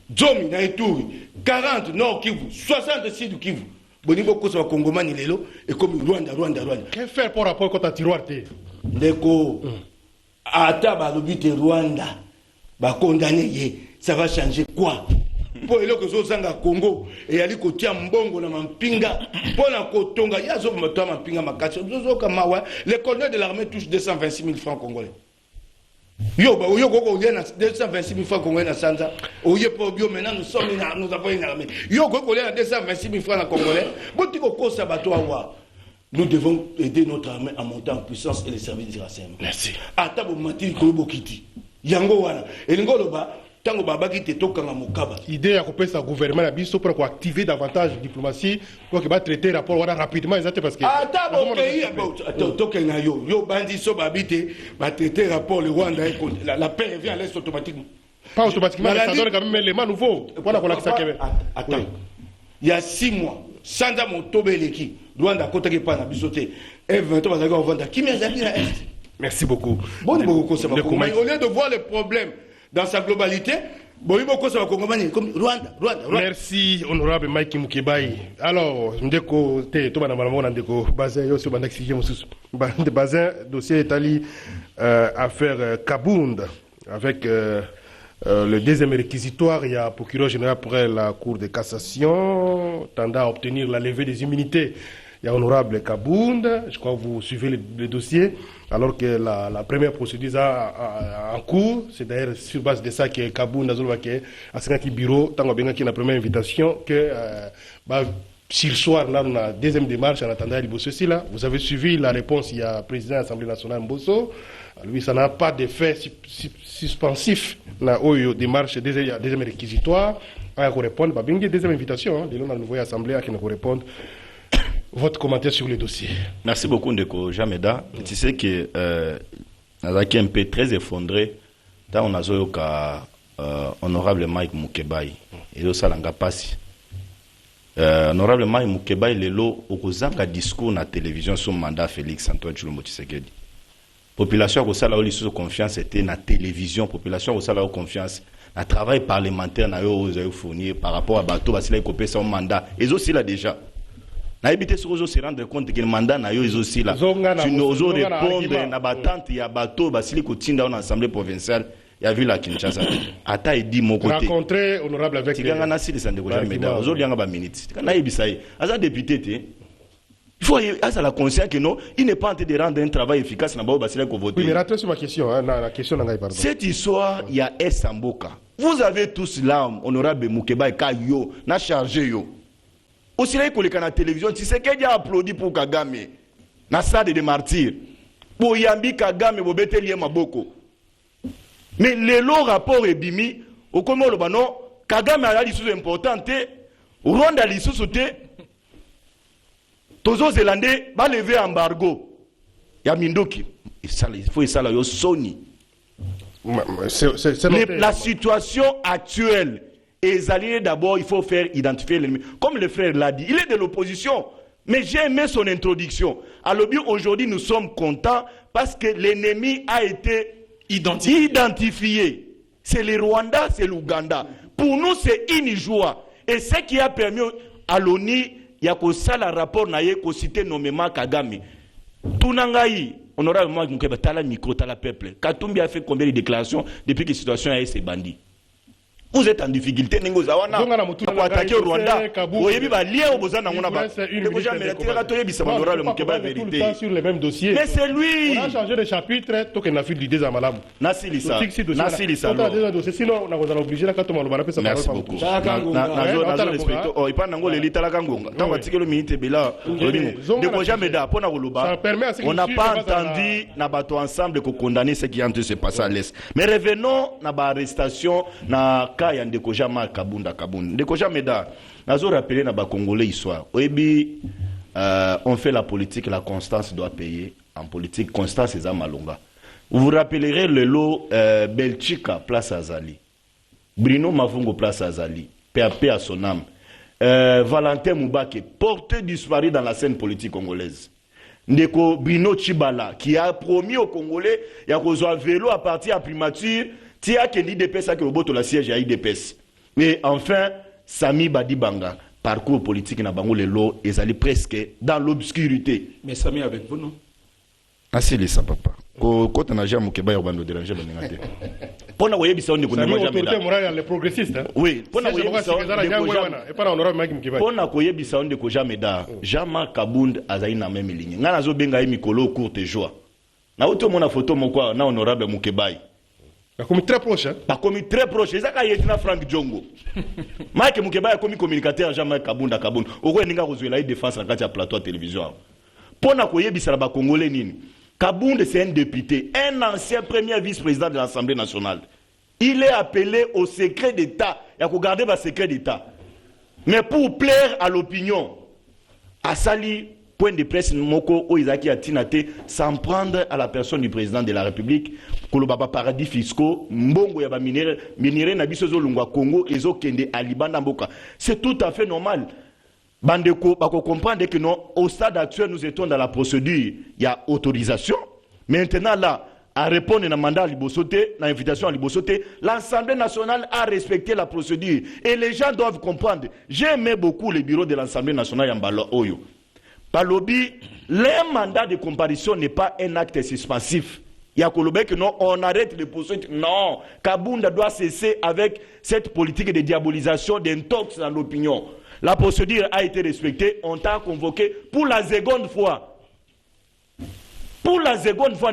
Dzomi na Ituri 40 Nord Kivu 60 Sud Kivu bonibo kosa ba Kongomani lelo et comme Rwanda. Que faire pour rapport contre tiroir té ndeko ata ba lobite Rwanda ba condamner ye ça va changer quoi pour eloko zo zanga Congo et ali kotia mbongo na mampinga pour na kotonga yazo mato mampinga makati zo kamawa le colonel de l'armée touche 226 000 francs congolais. Yo, koko, il y a 226 000 francs congolais dans Sanza. Oye, pour bio, maintenant, nous avons une armée. Yo, koko, il y a 226 000 francs congolais. Nous devons aider notre armée à monter en puissance et les services de renseignement. Merci. Atabo mati kobo kiti. Yango wana. Elingo loba. Tango babaki te tokanga mokaba. Idée à couper sa gouvernement à biso pour activer davantage la diplomatie pour qu'il va traiter le rapport rapidement exactement parce que attends pays tokanga yo bandi so babite va traiter rapport le Rwanda la paix vient à l'est automatiquement. Pas automatiquement mais ça donne quand même l'élément nouveau. Voilà qu'on a ça que attends. Il y a 6 mois Sanda Montobeleki Rwanda kotaki pa na bisoté F20 bazaka vendre qui m'azaki na est. Merci beaucoup. Bon beaucoup ça va. Au lieu de voir les problèmes dans sa globalité, merci honorable Mike Mukebai. Alors, ndeko te to bana malamu ndeko bazin yo so banda exige mususu. De bazin dossier Italie affaire Kabound avec le deuxième réquisitoire, il y a procureur général après la Cour de cassation tendant à obtenir la levée des immunités. Il y a honorable Kabound, je crois que vous suivez le dossier, alors que la première procédure en cours, c'est d'ailleurs sur base de ça que Kabound a fait un bureau, tant que bien la première invitation, que sur soir, là, on a la deuxième démarche en attendant Liboso là. Vous avez suivi la réponse, il y a le président de l'Assemblée nationale Mbosso. Lui, ça n'a pas d'effet suspensif. Là, où il y a démarche, il y a deuxième réquisitoire. À répondre, il y a deuxième invitation. Nous avons une assemblée qui nous répondre. Votre commentaire sur le dossier. Merci beaucoup, Ndeko Jameda. Tu sais que Nazaki est un peu très effondré. Là, on a honorable Mike Mukebai. Et là, ça n'a pas passé. Honorable Mike Mukebai, il est là, au discours na télévision sur le mandat Félix Antoine Tshilombo Tshisekedi. population ko sala oli sous confiance était na télévision, population ko sala confiance na travail parlementaire na yo ozo fournir par rapport à bateau basila kopé son mandat. Et aussi là déjà. Na habité sur ozo se rendre compte que le mandat na yo aussi là. Tu n'oses répondre na batante ya bateau basili ko tinda en assemblée provinciale. Il y a vu la Kinshasa. Ata et dit mon côté. Rencontré honorable avec. Tiganga na sili sande ko jamais da. Ozo lianga ba minute. Na yebisai. Aza député te. Il faut à la conscience que non, il n'est pas en train de rendre un travail efficace dans le vote. Oui, mais rattrapez sur ma question. La question pardon. Cette histoire, il y a Samboka. Vous avez tous là, honorable Moukeba et Kayo, n'a chargé yo. Aussi là, il y a la télévision, tu sais qu'il a applaudi pour Kagame. Na stade de martyrs. Pour Yambi Kagame, pour Betelie Maboko. Mais le long rapport est bimi, au comment le banon, Kagame a l'issue importante, Rwanda l'issue sauté. Tozo Zélandais va lever embargo. Ya Mindoki. Il faut ça là yo Sony. La situation actuelle est alliée d'abord, il faut faire identifier l'ennemi. Comme le frère l'a dit, il est de l'opposition. Mais j'ai aimé son introduction. Alors bien aujourd'hui nous sommes contents parce que l'ennemi a été identifié. C'est le Rwanda, c'est l'Ouganda. Pour nous c'est une joie. Et ce qui a permis à l'ONU il y a que ça le rapport naïe ko cité nommément Kagame. Tunangai, honorable Mounkeba, tala micro, tala peuple. Katumbi a fait combien de déclarations depuis que la situation a été bandit. Vous êtes en difficulté, Nengo Zawana. Pour attaquer au Rwanda. Vous avez lié au Bozan dans mon abat. Sur les mêmes dossiers. Mais c'est lui. On a changé de chapitre, tout qu'on a fait l'idée à Malam. Nasilisa. Sinon, on a obligé la carte. Merci beaucoup. On n'a pas entendu Nabato ensemble de condamner ce qui est en train de se passer à l'Est. Mais revenons à l'arrestation na ya Ndekoja Ma Kabunda. Ndekoja Meda, nazo rappeler na ba Congolais histoire. Oyebi, on fait la politique, la constance doit payer. En politique, constance est à Malonga. Vous vous rappellerez le lot Belchika, place Azali. Bruno Mavungo, place Azali. PAP à son âme. Valentin Moubake, porté disparu dans la scène politique congolaise. Ndeko Bruno Chibala, qui a promis aux Congolais, il y a un vélo à partir à primature. Tia que l'IDPS a que le bot la siège à IDPS. Mais enfin, Sami Badibanga, parcours politique na bango le lot, ils allaient presque dans l'obscurité. Mais Sami avec vous, non? Ah, c'est ça, papa. Quand on a jamais Mukeba, on va déranger le négatief. Pour nous, voyez, ça, on ne connaît jamais. Les progressistes. Oui, pour nous, voyez, ça, on ne connaît jamais. Jean-Marc Kabound a zaïna même ligne. N'a pas benga mikolo courte joie. Na auto mon photo mon quoi, na honorable Mukeba. Pas comme très proche. Pas comme très proche. C'est ça qu'il y a Frank Djongo. Mike Mukeba est comme communicateur Jean-Marc Kabound à Kabound. Au moins, il y a une défense à la plateau de télévision. Pour nous, voyez, Bissaraba Congolais nini. Kabound, c'est un député, un ancien premier vice-président de l'Assemblée nationale. Il est appelé au secret d'État. Il a regardé le secret d'État. Mais pour plaire à l'opinion, à Sali, point de presse, Moko, Oizaki a Tinate, s'en prendre à la personne du président de la République, Kolobaba paradis fiscaux, Mbongo Yaba minéré Nabisozo Lungwa Congo, Ezo Kende, Alibanda Mboka. C'est tout à fait normal. Bandeko, bako comprendre que non, au stade actuel, nous étions dans la procédure. Il y a autorisation. Maintenant, là, à répondre à un mandat à Libosote, à l'invitation à Libosote, l'Assemblée nationale a respecté la procédure. Et les gens doivent comprendre. J'aimais beaucoup le bureau de l'Assemblée nationale Yambalo Oyo. Palobi, le mandat de comparution n'est pas un acte suspensif. Il y a que non, on arrête les poursuites. Non, Kabounda doit cesser avec cette politique de diabolisation, d'intox dans l'opinion. La procédure a été respectée, on t'a convoqué pour la seconde fois. Pour la seconde fois,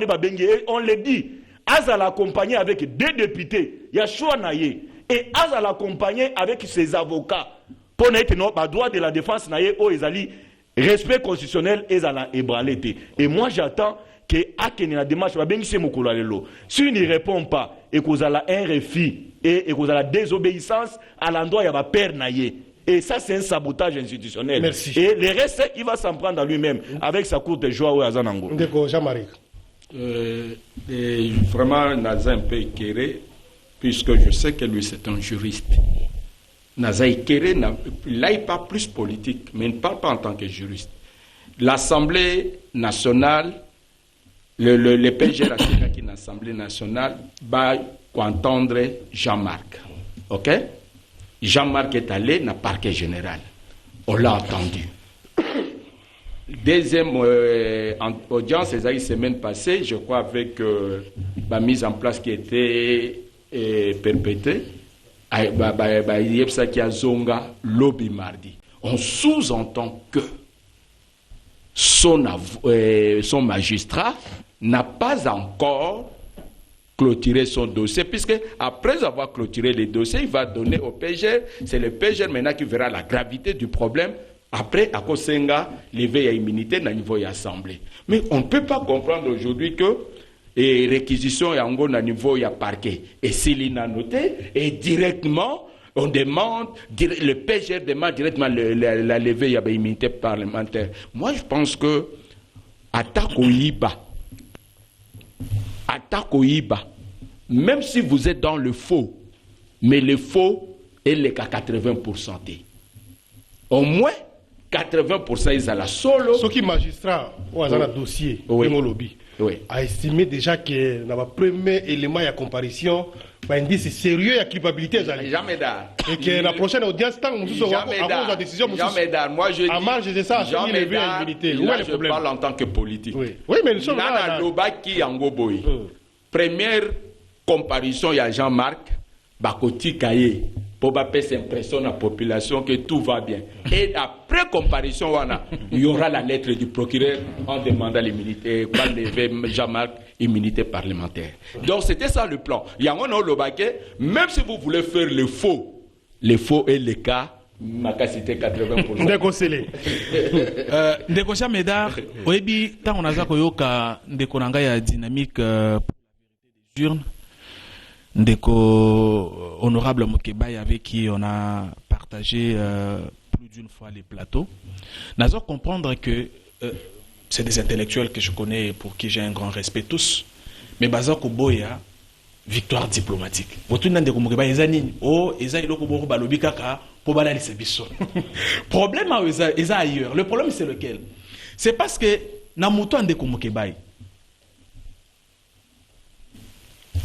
on le dit, Aza l'accompagner avec deux députés, Yachua Naye, et Aza l'accompagner avec ses avocats. Pour n'être non, droit de la défense Naye, respect constitutionnel, et moi j'attends que Akene la démarche, s'il ne répond pas, et qu'on a un refus, et qu'on a la désobéissance à l'endroit où il y a père Naye. Et ça, c'est un sabotage institutionnel. Merci. Et le reste, il va s'en prendre à lui-même avec sa courte joie au Azanango. Jean-Marie. Vraiment, Naza un peu éclairé, puisque je sais que lui, c'est un juriste. Naza éclairé, là, il parle plus politique, mais il ne parle pas en tant que juriste. L'Assemblée nationale, le PGR qui est l'Assemblée nationale va entendre Jean-Marc. Ok? Jean-Marc est allé dans le parquet général. On l'a entendu. Deuxième audience, les semaines passées, je crois, avec la mise en place qui était perpétrée, il y a ça qui a zonga lobby mardi. On sous-entend que son magistrat n'a pas encore clôturé son dossier, puisque après avoir clôturé les dossiers, il va donner au PGR. C'est le PGR maintenant qui verra la gravité du problème. Après, à Kosenga, lever à immunité dans le niveau de l'Assemblée. Mais on ne peut pas comprendre aujourd'hui que les réquisitions à un niveau de parquet. Et s'il a noté, et directement, on demande, le PGR demande directement la levée à l'immunité parlementaire. Moi, je pense que attaque au IBA, même si vous êtes dans le faux, mais le faux est le cas 80%. Au moins, 80% ils ont la solo. Ce qui magistrat ou un dossier de mon lobby a estimé déjà que dans le premier élément de comparution, indice sérieux et culpabilité. Jamais d'art. Et que la prochaine audience, tant que nous avons la décision, jamais d'art. Moi je dis. À marge de ça, jamais d'art. Là, je parle en tant que politique. Oui, mais nous sommes là. Qui en Goboy. Première comparution, il y a Jean-Marc Bakoti Kaye. Pour faire cette impression à la population que tout va bien. Et après comparution, il y aura la lettre du procureur en demandant l'immunité, pour lever Jean-Marc immunité parlementaire. Donc c'était ça le plan. Il y a un autre baquet, même si vous voulez faire le faux est le cas. Ma cité 80%. Ndekosele. Ndekosha Médard, oyebi tant on a za koyoka ndekonanga ya dynamique pour la vérité des urnes. Ndeko honorable Mokebaï avec qui on a partagé plus d'une fois les plateaux. Nous allons comprendre que c'est des intellectuels que je connais pour qui j'ai un grand respect tous. Mais Bazako Boya, victoire diplomatique. Problème ailleurs. Le problème c'est lequel? C'est parce que Namuto Ndeko Mokebaï,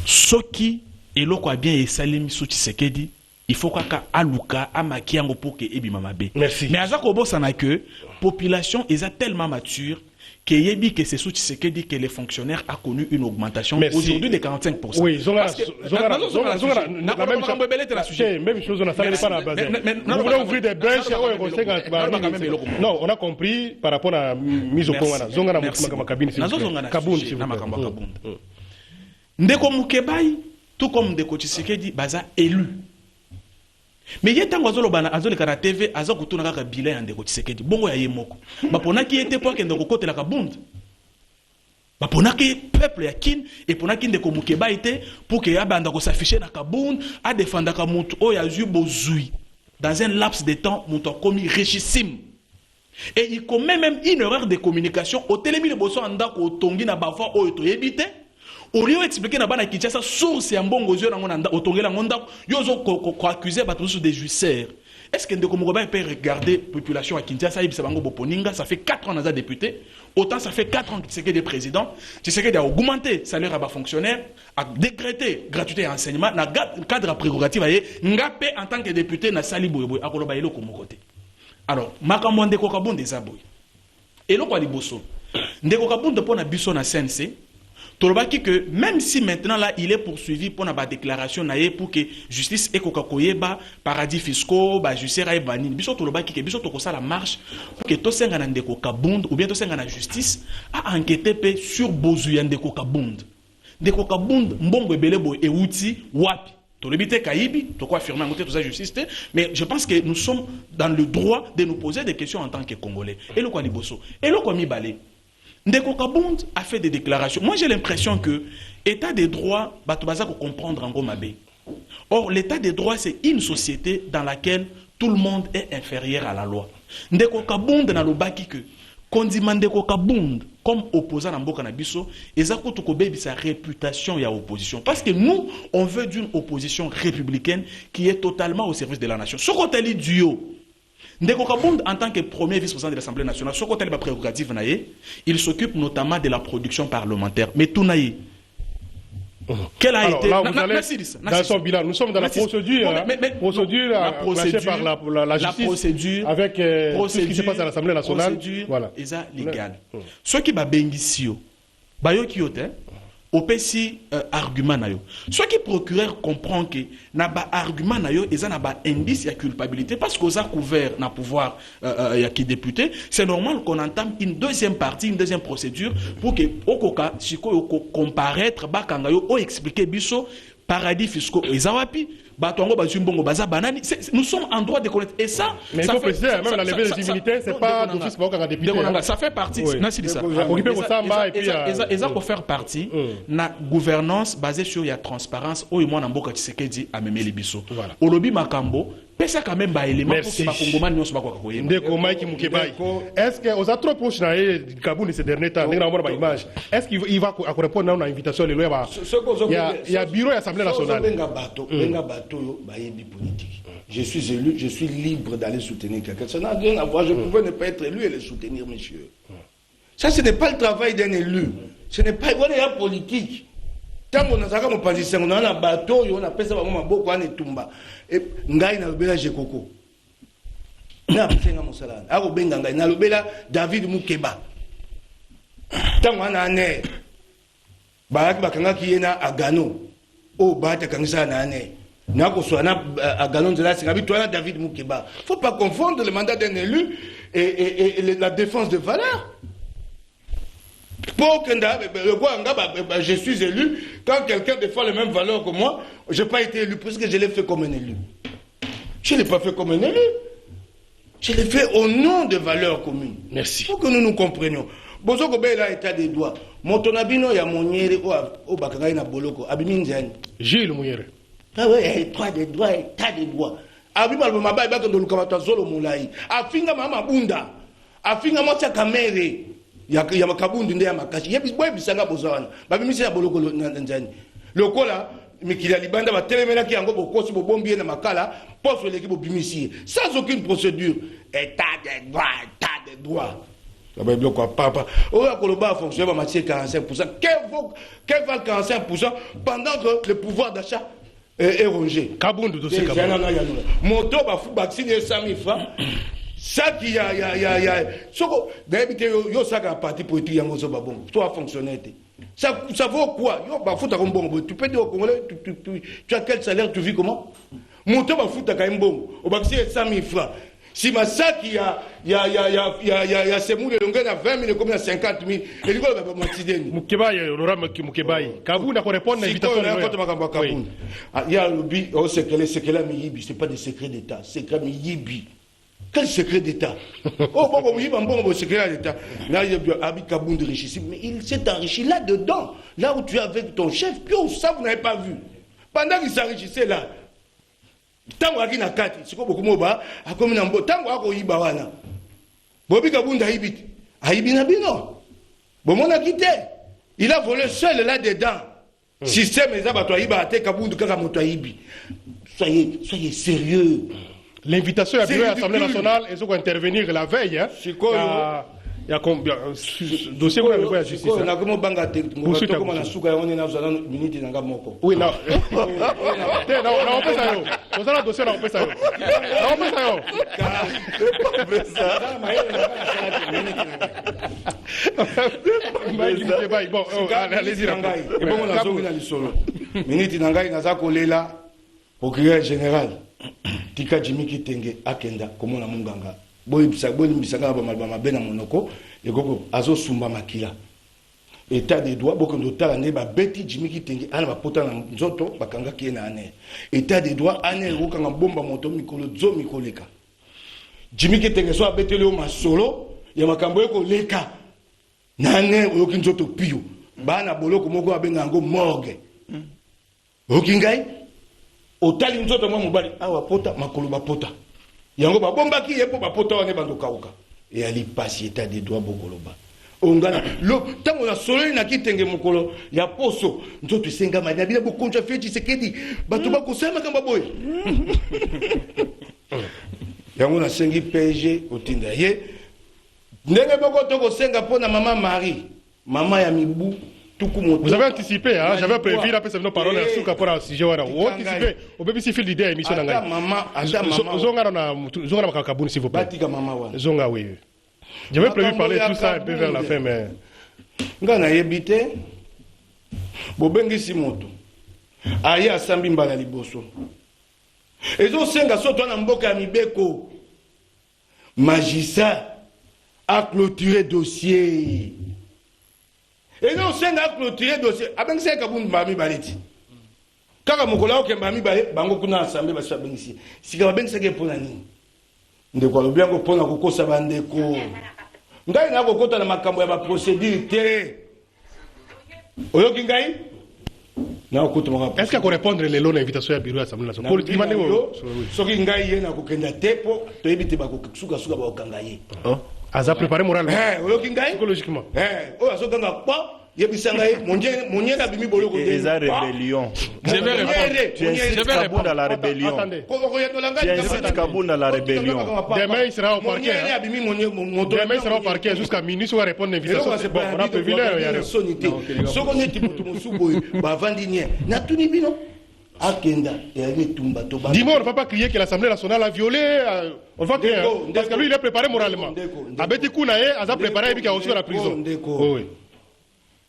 Soki et l'autre a bien et Salim Tshisekedi, il faut qu'à aluka amaki yango pour que ebi mamabe. Merci. Mais à Kobo ça n'a que population est tellement mature que yebi que c'est Tshisekedi que les fonctionnaires a connu une augmentation aujourd'hui de 45%. Oui, même chose on a ça pas la base. Vous voulez ouvrir des brèches non, on a compris par rapport à mise au point Zongara Kabine. Ndeko Mokebaï, tout comme Ndeko Tshisekedi, baza élu. Mais il y a tant de la TV, azo kutuna ka bilan Ndeko Tshisekedi. Bongo ya yemoko. Bapona qui était pour que Ndeko kote la kabund. Bapona qui peuple ya kin et pona ki Ndeko Mokebaï était pour que abanda ko s'afficher na kabund, a défendre ka mutu o ya zu bozui. Dans un laps de temps, mutu commis richissime. Et il commet même une erreur de communication au télémi le bosso anda ko tongi na bava o to yebite. Au lieu d'expliquer na bana Kinshasa source ya mbongo zio na ngona otongela ngonda yozo ko accuser bato sur des juiceurs. Est-ce que Ndeko Mokebaï peut regarder population à Kinshasa ibisa bango boponinga, ça fait 4 ans naza député, autant ça fait 4 ans que Tshisekedi est président, Tshisekedi a augmenté salaire à bas fonctionnaires, a décrété gratuité et enseignement na cadre à prérogative aye ngapé en tant que député na sali boyeboy akoloba eloko mokote. Alors makambo Ndeko Kabonde ezaboy. Eloko aliboso. Ndeko Kabonde pona biso na CNC Tolobaki que même si maintenant là il est poursuivi pour la déclaration pour que justice et kokakoyeba paradis fiscaux ba justice et banine biso tolobaki que biso tokosa la marche pour que tosenga na Ndeko Kabonde ou bien tosenga na justice a enquêter sur bozuya Ndeko Kabonde. Ndeko Kabonde mbongo ebele bo euti wapi tolobite kaibi toko affirmer ngote tout justice mais je pense que nous sommes dans le droit de nous poser des questions en tant que Congolais. Et le quoi liboso et le quoi mi balé Ndeko Kabonde a fait des déclarations. Moi, j'ai l'impression que l'état des droits, Batobaza pour comprendre en Gomabe. Or, l'état des droits, c'est une société dans laquelle tout le monde est inférieur à la loi. Ndeko Kabonde na lobaki que kondima Ndeko Kabonde comme opposant à Mboka Nabiso, ezako tokobebi sa réputation ya opposition. Parce que nous, on veut d'une opposition républicaine qui est totalement au service de la nation. Ce qu'on t'a dit duo. Ndeko Kabund, en tant que premier vice-président de l'Assemblée nationale, ce côté de prérogative, il s'occupe notamment de la production parlementaire. Mais tout naïe. Quelle a été là, dans son bilan, nous sommes dans la procédure, par la justice, procédure, avec tout ce qui se passe à l'Assemblée nationale. Voilà. Et ça, légal. Ce qui va bénéficier, bayo kiote, opesi argument na yo. Ce qui procureur comprend que na ba argument na yo, eza na ba indice ya culpabilité parce qu'on a couvert na pouvoir ya qui député, c'est normal qu'on entame une deuxième partie, une deuxième procédure pour que okoka siko yoko comparaître ba kanga yo o expliquer biso paradis fiscaux ezawapi batongo bazumbongo baza banani, nous sommes en droit de connaître et ça mais il faut préciser même la levée des immunités c'est pas d'office pour un député ça fait partie nasi ça occuper au samba et puis ça pour faire partie na gouvernance basée sur la transparence au moins Mboka Tshisekedi a memeli biso olobi makambo pesa quand même ba élément pour que ba kongomani nyonso bakwa koyeba ndeko Mike Mukebai est-ce que aux trop proche na Kabound ces derniers temps ngira mona ba image est-ce qu'il va répondre à une invitation le loi il y a bureau de l'Assemblée nationale benga bato ba yebi politique je suis élu je suis libre d'aller soutenir quelqu'un ça n'a rien à voir je pouvais ne pas être élu et le soutenir monsieur ça ce n'est pas le travail d'un élu ce n'est pas voilà politique. Tant qu'on a ça comme position, on a un bateau, on a pesa vraiment beaucoup on est tumba. Et ngai na lobela jekoko. Na pesa mon salade. Ako benga ngai na lobela David Mukeba. Tant on a né. Ba bakanga ki na agano. O ba ta kangisa na né. Na ko so na agano nzela singa bitwana David Mukeba. Faut pas confondre le mandat d'un élu et la défense de valeurs. Je suis élu. Quand quelqu'un défend les mêmes valeurs que moi, je n'ai pas été élu parce que je l'ai fait comme un élu. Je ne l'ai pas fait comme un élu. Je l'ai fait au nom de valeurs communes. Merci. Pour que nous nous comprenions. Bozo ko bela état des droits. Motonabino ya monyere o bakanga na boloko abiminzani. Gilles Mounyere. Ah ouais, état des droits, état des droits. Abima le mabai ba ndo lukamata zolo mulai. Afinga mama bunda. Afinga motya kamere. Ya Kabound nde ya makashi yebi boy bisanga bozawana babimisi ya boloko nzani lokola mikili libanda ba telemelaki yango bokosi bobombi na makala poso leki bobimisi sans aucune procédure état de droit la bible quoi papa oya koloba fonctionne ba matière 45%. Quel va 45% pendant que le pouvoir d'achat est rongé. Kabound dossier Kabound moto ba fu vacciner 100 000 francs. Ça qui y a soko d'habitude yo saka parti politique yango so babon toi fonctionnaire ça vaut quoi yo ba futa ko mbongo tu peux dire au Congolais tu as quel salaire tu vis comment monto ba futa ka mbongo au baxi 100 000 francs si ma ça qui y a semoule longue na 20 000 comme na 50 000 et lui ba matideni Mukebai Laurent Mukebai Kabound ko répondre à l'invitation de Kabound il y a le bi au secret miyibi c'est pas des secrets d'état secret miyibi. Quel secret d'État? Oh, bon, secret d'État. Là, il y a Kabound enrichi. Mais il s'est enrichi là-dedans. Là où tu es avec ton chef, puis ça, vous n'avez pas vu. Pendant qu'il s'enrichissait là, tant qu'il a quatre, c'est quoi beaucoup de mots, comme un beau, tant qu'il a wana. Bobi Kabound a hibit. A hibinabino. Bon, on a quitté. Il a volé seul là-dedans. Système, les abattoirs, il a Kabound, Kakamoto Hibi. Soyez sérieux. L'invitation à l'Assemblée nationale, ils ont intervenir la veille. Hein. Il y a combien dossier qu'on a le justice. On a comment banga technique. Comment la souka on est dans une minute dans Gamoko. Oui non. Non, on peut ça. On a un dossier on peut ça. On peut ça. Bon, allez-y. Et bon on a zongi na lisolo. Minute nangai naza kolela procureur général. Tika Jimmy Kitenge akenda komona munganga boy bisanga ba malba bena monoko ekoko azo sumba makila état des droits boko ndotala ne ba beti Jimmy Kitenge ana ba pota na nzoto bakanga kiena ane état des droits ane rokanga bomba moto mikolo zo mikoleka Jimmy Kitenge so abetele o masolo ya makambo eko leka nane oyoki nzoto pio bana boloko moko abenga ngo morgue okingai otali nzoto mwa mobali awa pota makolo bapota yango babombaki yepo bapota wane bandokauka et ali pasi état des droits bokoloba ongana lo tango na sololi na kitenge mokolo ya poso nzoto senga manya bila bokonja feti sekedi bato bakosema kamba boy yango nasengi PSG otinda ye ndenge moko tokosenga mpona mama Marie mama ya mibu tuku moto. Vous avez anticipé, hein? J'avais prévu la personne parole à Souka pour un sujet. Vous anticipé, au BBC fil d'idée émission d'Anga. Maman, Zonga na Makakabuni s'il vous plaît. Batika mama wa. Zonga oui. J'avais prévu parler tout ça un peu vers la fin mais nga na yebite bobengi si moto. Aye asambi mbala liboso. Ezo senga soto na mboka ya mibeko. Magistrat a clôturé dossier. Et nous sommes clôturé le dossier. Avec ça, Kaboun Bami Baleti. Quand on a dit Bami Baleti, Bango Kuna Assemblée va se faire ici. Si on a bien ça pour l'année. De quoi le bien qu'on prend à Koko Sabandeko. Ngai na Koko na makambo ya ba procédure té. Oyo kingai? Na Koko mo. Est-ce qu'on répondre les lots d'invitation à bureau à l'Assemblée nationale? Politiquement so kingai ye na ko kenda tepo to yebite ba ko suka suka ba kangaye. Oh. Aza préparé moralement. Psychologiquement. Oh, azo ganga quoi? Yebisangaye, mon Dieu na bimi bolo ko. Les rébellions. Je vais répondre. Tu incites Kaboun à la rébellion. Tu incites Kaboun à la rébellion. Demain il sera au parquet. Demain il sera au parquet jusqu'à minuit sur répondre à l'invitation. Bon, on a prévu l'heure. Soko neti mutu musubo ba vandinien. Na tuni bino. Akenda et Tumba Toba. Dis-moi, on ne va pas crier que l'Assemblée nationale a violé. On va crier. Parce que lui, il est préparé moralement. Abeti Kounaye, il a préparé et il a reçu à la prison. Oui.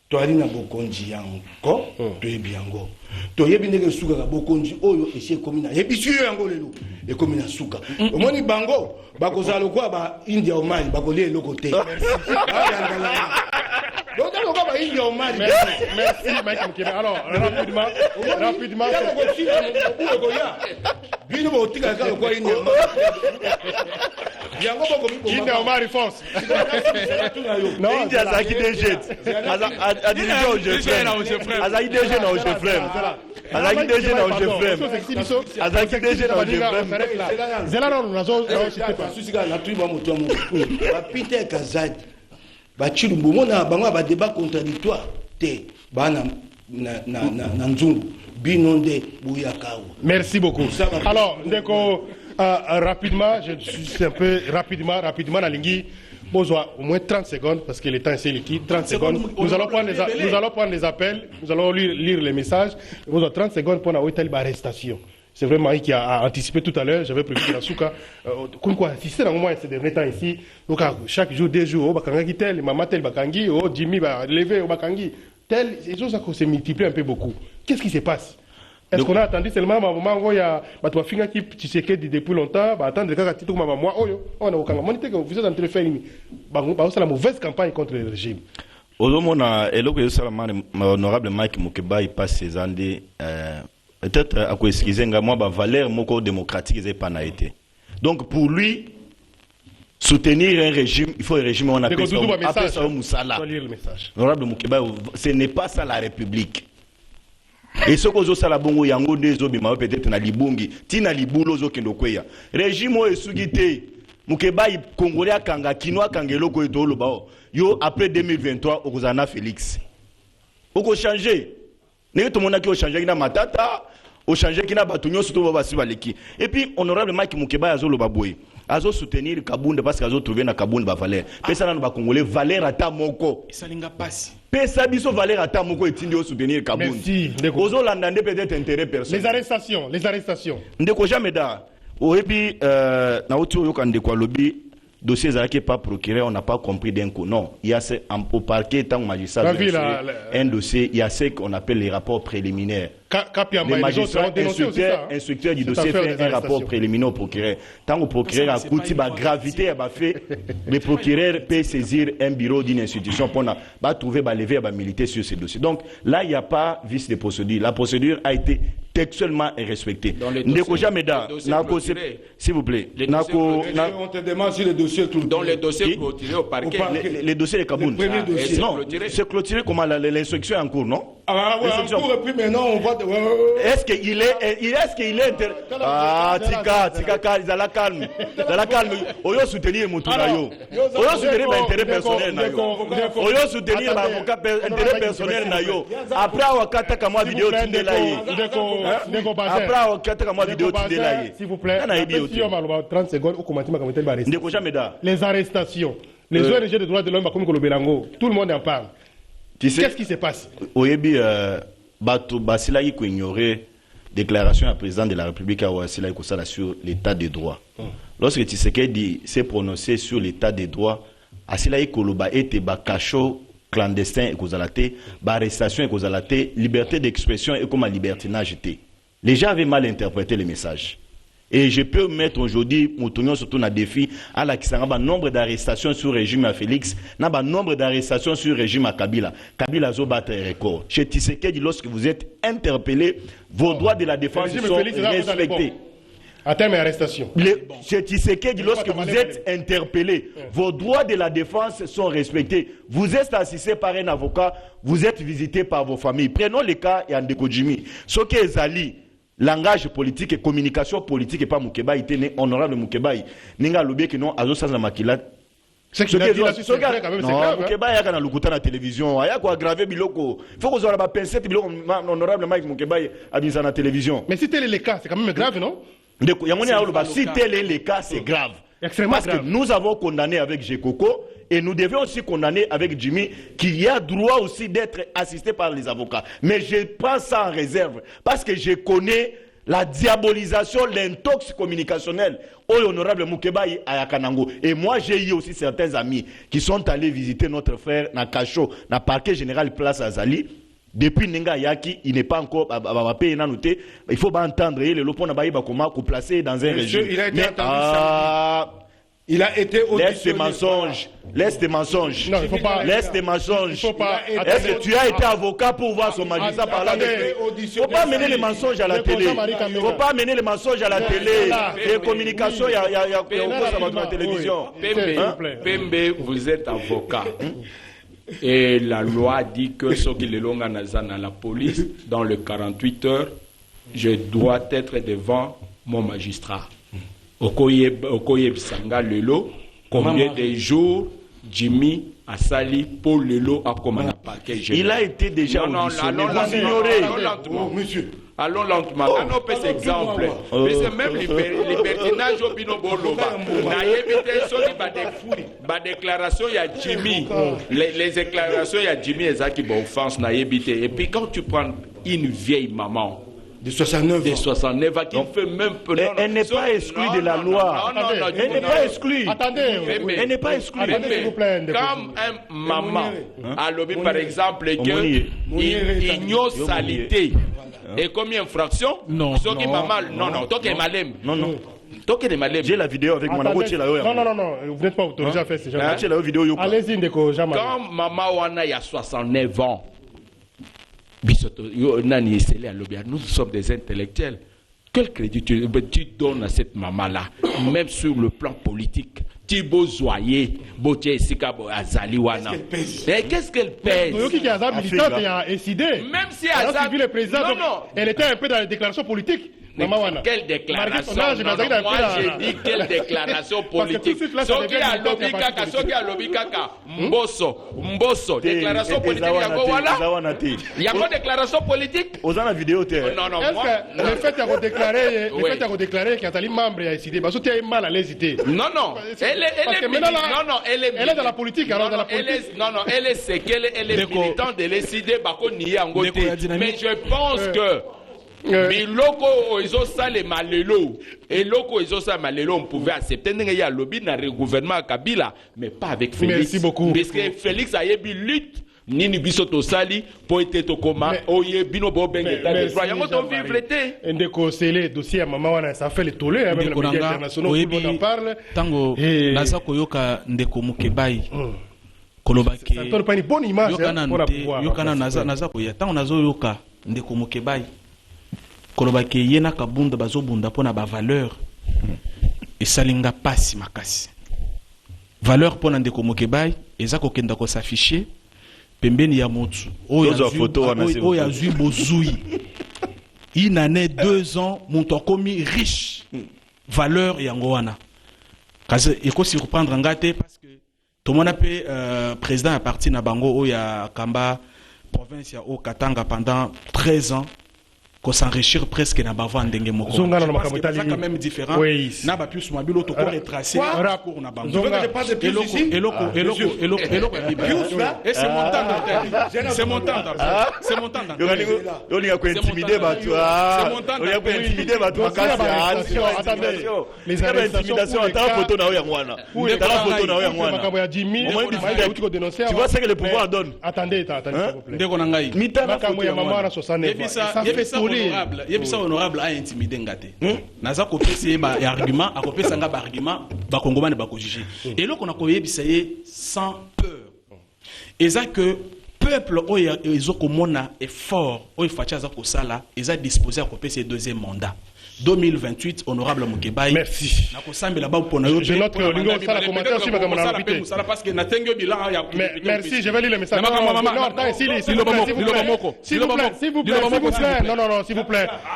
Tu as dit que Bokonji yango, tu es bien go. Tu as dit que Souka Bokonji, Oyo, et c'est comme il y a des yango lelo, et comme il y a Souka. Au moins, Bango, Bakozalo quoi, ba India au Mali, Bakolé le côté. Donc, merci, Mike Mukebe. Alors, rapidement. India Omar force. Non, India Zaki DG. Azaki DG na Ojefrem. Azaki DG na Ojefrem. Azaki DG na Ojefrem. Zela non nazo na tuiba moto mo. Ba Peter Kazadi. Ba chilumbu mona bango ba débat contradictoire te bana na nzungu binonde buyakawa. Merci beaucoup. Alors, Ndeko rapidement, je suis un peu rapidement dans l'ingui. Besoin au moins 30 secondes parce que le temps est liquide. 30 secondes. Nous allons prendre les appels, nous allons lire les messages. Besoin 30 secondes pour une arrestation. C'est vraiment qui a anticipé tout à l'heure. J'avais prévu que la souka, quoi, si c'est dans le moment ces derniers temps ici, donc chaque jour, 2 jours, bakangi tel, maman tel bakangi, Jimmy va lever au bakangi tel, ces choses ça se multiplient un peu beaucoup. Qu'est-ce qui se passe? Est-ce qu'on a attendu seulement à un moment où il y a ma fille qui tu sais que depuis longtemps, attendre le cas titre comme moi, on a aucun moment que vous êtes en train de faire c'est la mauvaise campagne contre le régime. Aujourd'hui, l'honorable Mike Mukeba il passe ses années. Peut-être à quoi excuser moi valeur moko démocratique n'est pas été. Donc pour lui soutenir un régime, il faut un régime on appelle ça Moussala. Honorable Mukeba, ce n'est pas ça la République. Et ce que ça la bongo yango des obima peut-être na libungi, tina libulo zo kendo kweya. Régime o esugite Mukeba Congolais akanga kinoa kangelo ko etolo bao. Yo après 2023 okozana Félix. Oko changer. N'est tout le monde qui a changé na matata, a changé qui na batunyo surtout basi baleki. Et puis honorable Mike Mukeba azo lo baboy. Azo soutenir Kabounde parce qu'azo trouver na Kabounde ba valeur. Pesa na ba congolais valeur ata moko. Isalinga passe. Pesa biso valeur ata moko etindi o soutenir Kabounde. Merci. Ozo landande peut-être intérêt personnel. Les arrestations. Ndeko jamais da. Et puis na otu yo kande kwa lobby dossier qui n'est pas procuré, on n'a pas compris d'un coup. Non, il y a au parquet, tant magistrat, un dossier, il y a ce qu'on appelle les rapports préliminaires. Les magistrats, instructeurs du dossier fait un rapport préliminaire au procureur. Tant au procureur a coûté la gravité, le procureur peut saisir un bureau d'une institution pour trouver, lever, militer sur ces dossiers. Donc là, il n'y a pas vice de procédure. La procédure a été textuellement respectée. S'il vous plaît. On te demande si les dossiers tout dans les dossiers clôturés au parquet. Les dossiers de Kaboun. Non, c'est clôturé comment l'instruction est en cours, non? Ah ouais, en cours, et puis maintenant on voit... Est-ce qu'il est Ah, tika, ils la calme. Oyo soutenir Moutunayo. Oyo soutenir l'intérêt personnel nayo. Oyo soutenir l'intérêt personnel nayo. Après wakata kama vidéo tindelaye. Après wakata kama vidéo tindelaye. S'il vous plaît. 30 secondes au commentaire les arrestations. Les ONG de droits de l'homme comme Kolobelango, tout le monde en parle. Qu'est-ce qui se passe? Oyebi Bato Basila Yiko ignorer déclaration à président de la République à Ouassila Yiko Sala sur l'état des droits. Lorsque Tshisekedi s'est prononcé sur l'état des droits, Asila Yiko Loba était bakacho clandestin et kozalate, arrestation et kozalate, liberté d'expression et comme libertinage était. Les gens avaient mal interprété le message. Et je peux mettre aujourd'hui, Moutounion surtout un défi, à la Kisangaba, nombre d'arrestations sur le régime à Félix, n'a nombre d'arrestations sur le régime à Kabila. Kabila a battu un record. Chez Tshisekedi, lorsque vous êtes interpellé, vos droits de la défense sont respectés. À terme arrestation. Chez Tshisekedi, lorsque vous êtes interpellé, vos droits de la défense sont respectés. Vous êtes assisté par un avocat, vous êtes visité par vos familles. Prenons le cas Yandeko Jimmy. Ce qui est Zali, langage politique et communication politique et pas Moukebaï, honorable Moukebaï. Ninga lobby que non, azo sans la makila. C'est que c'est quand même grave. Moukebaï y a kana lukuta na télévision, y a quoi aggraver biloko. Faut qu'on soit la pincette biloko honorable Mike Moukebaï a mis ça na télévision. Mais si tel est le cas, c'est quand même grave, non? Si tel est le cas, c'est grave. Extrêmement Parce grave. que nous avons condamné avec Gekoko et nous devions aussi condamner avec Jimmy qu'il y a droit aussi d'être assisté par les avocats. Mais je prends ça en réserve parce que je connais la diabolisation, l'intox communicationnel au honorable Moukebaï à Yakanango. Et moi, j'ai eu aussi certains amis qui sont allés visiter notre frère Nakacho, dans le parquet général Place Azali. Depuis Nenga Yaki, il n'est pas encore payé noté. Il faut pas entendre le lopon nabaï bakoma ko placé dans un régime. Il a été entendu. Il a été auditionné. Laisse tes mensonges. Non, il faut pas. Laisse tes mensonges. Il faut pas. Est-ce que tu as été avocat pour voir son magistrat parler avec lui? Faut pas mener les mensonges à la télé. Faut pas mener les mensonges à la télé. Les communications, il y a ça dans la télévision. Pembe, vous êtes avocat. Et la loi dit que ce qui est long à la police, dans les 48 heures, je dois être devant mon magistrat. Okoye Sanga Lelo, combien de jours Jimmy a sali pour Lelo à comme un paquet. Il a été déjà auditionné. Vous ignorez. Monsieur. Allons lentement. On peut cet exemple. Mais c'est même les pertinages au binobo loba. La déclaration, il y a Jimmy. Les déclarations, il y a Jimmy et Zaki, bon, offense, n'a évité. Et puis quand tu prends une vieille maman, de 69 ans qui fait même peu. Elle n'est pas exclue de la loi. Elle n'est pas exclue. Attendez. Elle n'est pas exclue. Comme un maman a lobby par exemple que igno salité et combien d'infractions? Non. Non. Toi qui es malem. Non. J'ai la vidéo avec moi. Non, vous n'êtes pas autorisé à faire ce genre de vidéo. Allez-y, Ndeko Jamal. Quand maman Wana il y a 69 ans, nous sommes des intellectuels. Quel crédit tu donnes à cette maman-là, même sur le plan politique? Thibaut Zoyer, Botier Sikabo Azali Wana. Qu'est-ce qu'elle pèse? Même si Azali, elle était un peu dans les déclarations politiques. Quelle déclaration? Moi j'ai dit quelle déclaration politique? Soki a lobby kaka, Mbosso, déclaration politique, il y a quoi déclaration politique? Aux la vidéo, non, le fait de déclarer qu'Atali membre a décidé, parce que tu es mal à l'hésiter. Non, elle est dans la politique, alors dans la politique. Elle est militante de l'ECD, mais je pense que biloko izo sale malelo et loko izo sale malelo on pouvait accepter il y a lobby dans le gouvernement Kabila mais pas avec Félix. Merci beaucoup. Parce que Félix a yebi lutte nini bisoto sali pour être au coma oye bino bo benga ta croyant ton vivre té ndeko sele dossier maman wana ça fait le tollé même les médias internationaux tout le monde en parle tango naza koyoka ndeko Moukebaï kolobaki ça donne pas une bonne image pour la pouvoir yokana naza koya tango nazo yoka ndeko Moukebaï kolobaki yena kabunda bazobunda pona ba valeur et salinga pasi makasi valeur pona ndeko Moukebaï eza kokenda ko s'afficher pembeni ya motu oyo azwi bozui une année 2 ans moto akomi riche valeur yango wana kasi eko surprendre nga te parce que tomona pe président ya parti na bango oyo ya kamba province ya o Katanga pendant 13 ans ko s'enrichir presque na bava ndenge moko c'est quand même différent na ba plus mobile to ko retracer parcours na bango et c'est mon temps yo li ko intimider bato yo ko intimider bato kasi les intimidations ata photo na yo ngwana makabo ya Jimmy ko dénoncer tu vois ce que le pouvoir donne attendez ndeko na ngai makamo ya mama na 69 honorable a intimidé ngate naza kopesa ba argument akopesa nga ba argument ba kongomani ba ko juger et là qu'on a koyebisa ye sans peur et ça que peuple oyo ezokomona effort oyo facha za ko sala eza disposé à kopesa deuxième mandat 2028 honorable Mukebai merci nakosambela ba pona yo je note que lingo sala commentaire sur makamana rapide parce que natengo bilan ya merci je vais lire le message non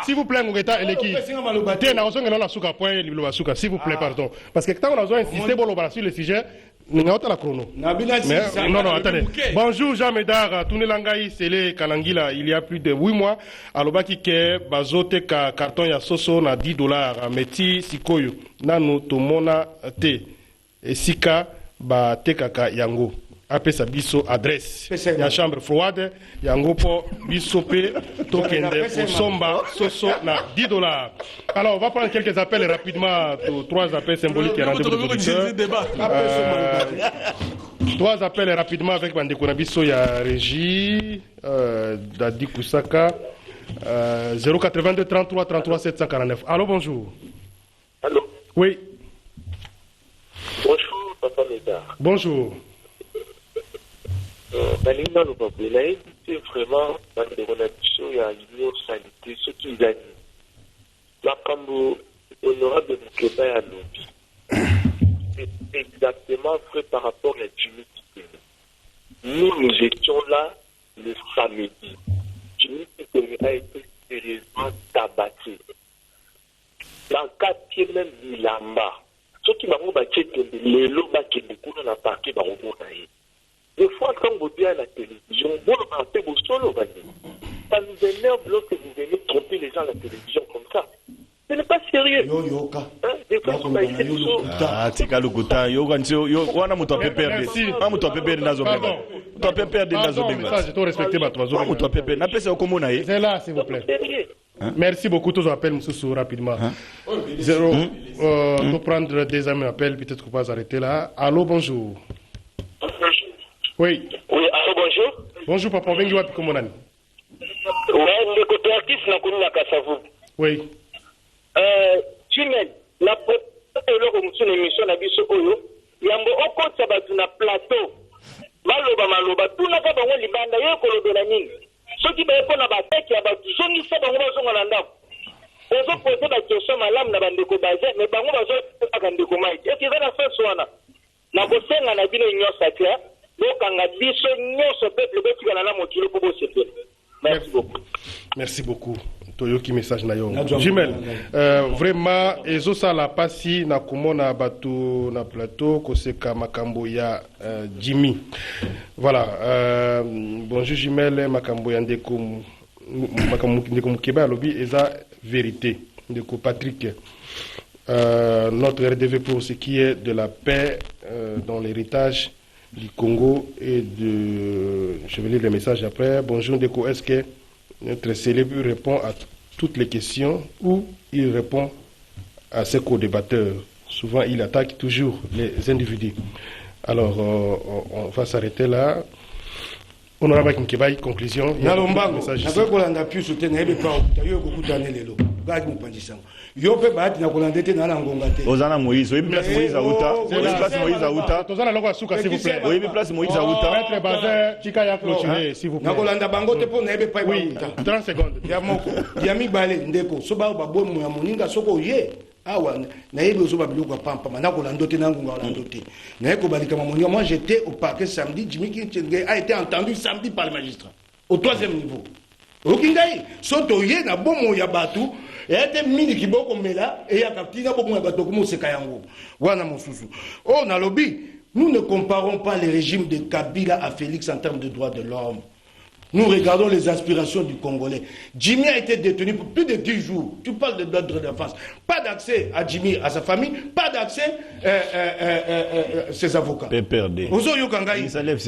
s'il vous plaît ngeta eleki te na osonga na suka point liblo basuka s'il vous plaît pardon parce que tant on a besoin insister sur le sujet non, attendez. Bonjour Jean Médard, Tounelangaï, Sele Kalangila, il y a plus de 8 mois. Alobaki ke bazote ka carton ya soso na $10. Meti sikoyo nanu tomona te. Esika ba tekaka yango. Apesa biso adresse. Ya chambre froide yango po biso pe tokende somba soso na $10. Alors on va prendre quelques appels rapidement, 3 appels symboliques et rendez-vous de auditeurs. 3 appels rapidement avec Bandeko Nabiso ya Régie Dadi Kusaka 082 33 33 749. Allô, bonjour. Allô. Oui. Bonjour Papa Médard. Bonjour. Balinga le Babelay, c'est vraiment Bandeko Nabiso ya Union Sanité, ce qui gagne. La Cambo honorable Mukebai à Lobby. C'est exactement vrai par rapport à Jimmy Kitenge. Nous étions là le samedi. Jimmy Kitenge a été sérieusement tabassé. Dans 4e même Milamba. Ce qui m'a dit que les lots qui nous ont parqué dans le monde. Des fois, quand vous dites à la télévision, vous le partez au solo. Ça nous énerve lorsque vous venez tromper les gens à la télévision comme ça. Ce n'est pas sérieux. Des fois, on va essayer de tika lukuta yo wana muto apeperde muto apeperde nazo benga muto apeperde nazo benga ça je dois respecter ma toizo muto apeperde na pesa komona ye c'est là s'il vous plaît merci beaucoup tous appels Moussou rapidement 0 pour prendre des appels peut-être qu'on va s'arrêter là. Allô, bonjour. Oui allô, bonjour. Bonjour papa bengi wapi komonani ouais le côté artiste na kuni na Kasavu. Oui Chimel la eloko mutune émission na biso oyo yambo okotsa batu na plateau maloba tunaka bango libanda yo kolobela nini soki bayepo na bateki ya batu zongisa bango bazonga na ndako ozopose bakestion malamu na bandeko baze me bango bazokaka ndeko maiki eki eza na sense wana na kosenga na bino nyonso clair bokanga biso nyonso peuple botikana na mokili po bosepela. Merci beaucoup. Merci beaucoup. Toyoki message na yo. Jimel, vraiment ezo sala pasi na komona bato na plateau koseka makambo ya Jimmy. Voilà, bonjour Jimel, makambo ya ndeko Mukebai alobi eza vérité. Ndeko Patrick, notre RDV pour ce qui est de la paix dans l'héritage du Congo et de... Je vais lire les messages après. Bonjour Ndeko, est-ce que notre célèbre répond à toutes les questions ou il répond à ses co-débatteurs? Souvent, il attaque toujours les individus. Alors, on va s'arrêter là. Honorable Mukebai, conclusion. Ozana Moïse, oui, place Moïse Aouta. Place Moïse Aouta. Tozana loko asuka s'il vous plaît. Oui, place Moïse Aouta. Maître Bazin, tika ya clôturer s'il vous plaît. Nakolanda bango te po na ebe pa oui, 30 secondes. Ya moko. Ya mibale ndeko. So ba bomo ya moninga soko ye. awa nayebi ozoba biloko pampa na kolanda te na ngunga kolanda te na ko balika mamonia. Moi j'étais au parquet samedi. Jimmy Kitenge a été entendu samedi par le magistrat au 3e niveau. Okingai soto ye na bomo ya batu ete mini kiboko mela et ya kaptina bomo ya batu ko seka yango wana mosusu. Oh na lobby, nous ne comparons pas les régimes de Kabila à Félix en termes de droits de l'homme. Nous regardons les aspirations du Congolais. Jimmy a été détenu pour plus de 10 jours. Tu parles de droits de défense. Pas d'accès à Jimmy, à sa famille. Pas d'accès à ses avocats. PPRD.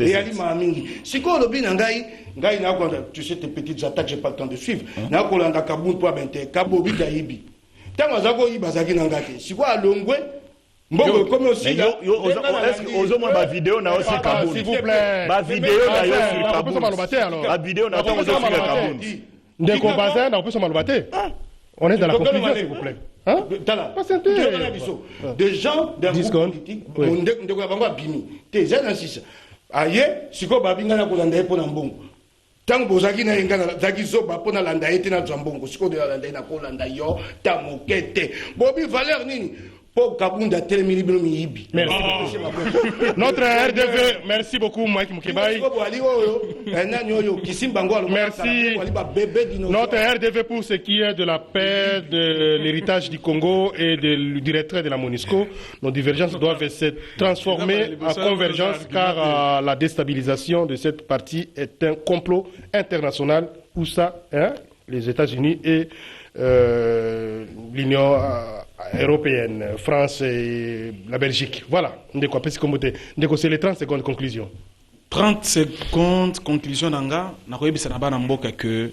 Et Ali Mahamingi. Si on lobby nangai, tu sais tes petites attaques, j'ai pas le temps de suivre. Na kolanda Kaboun pour bente, Kabobi Daibi. Tant azako ibazaki nangate. Si quoi Longwe Mbongo comme aussi là. Aux moins ma vidéo na aussi Kaboun. S'il vous plaît. Ma vidéo na aussi Kaboun. Ma vidéo na aussi Kaboun. Ndeko Bazin na opération Malobaté. On est dans la conclusion s'il vous plaît. Hein? Des gens d'un groupe politique, ndeko ya bango abimi. Te zana sisa. Aye, siko babinga na kolanda epo na mbongo. Tant bozaki na engana zaki zoba pona landa ete na zambongo. Siko de landa na kolanda yo tamokete. Bobi valeur nini? Merci. Notre RDV, merci beaucoup Mike Mukebai. Merci. Notre RDV pour ce qui est de la paix, de l'héritage du Congo et du retrait de la MONUSCO. Nos divergences doivent se transformer en convergence car la déstabilisation de cette partie est un complot international où ça, les États-Unis et l'Union européenne, France et la Belgique. Voilà. C'est les 30 secondes de conclusion. 30 secondes conclusion nanga nakoyebi sana bana mboka que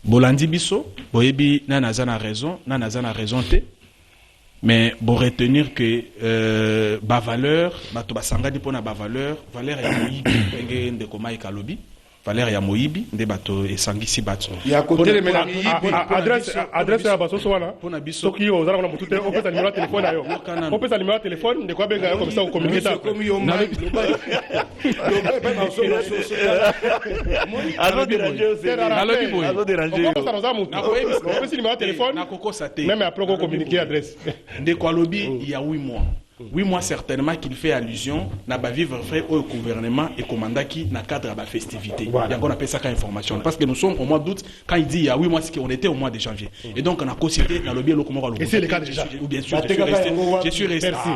bolandi biso boyebi na nazana raison te mais bon retenir que ba valeur bato basangani pona ba valeur ya moyibi penge ndeko Mike alobi valeur ya moyibi nde bato esangisi bato ya côté le melami adresse ya baso swana pona biso soki ozala na mutute on peut sa numéro de téléphone ayo on peut sa numéro de téléphone ndeko abenga yo comme ça on communique ça alors déranger on peut sa numéro de téléphone na kokosa te même après on communiquer adresse ndeko alobi il y a 8 mois. Oui, moi certainement qu'il fait allusion n'a pas vivre vrai au gouvernement et commandant qui n'a cadre à la festivité. Voilà. Il y a qu'on appelle ça comme information. Parce que nous sommes au mois d'août, quand il dit il y a 8 mois, c'est qu'on était au mois de janvier. Et donc on a considéré dans le bien le comment on va le. Et c'est le cas déjà. Bien sûr, je suis resté. Merci.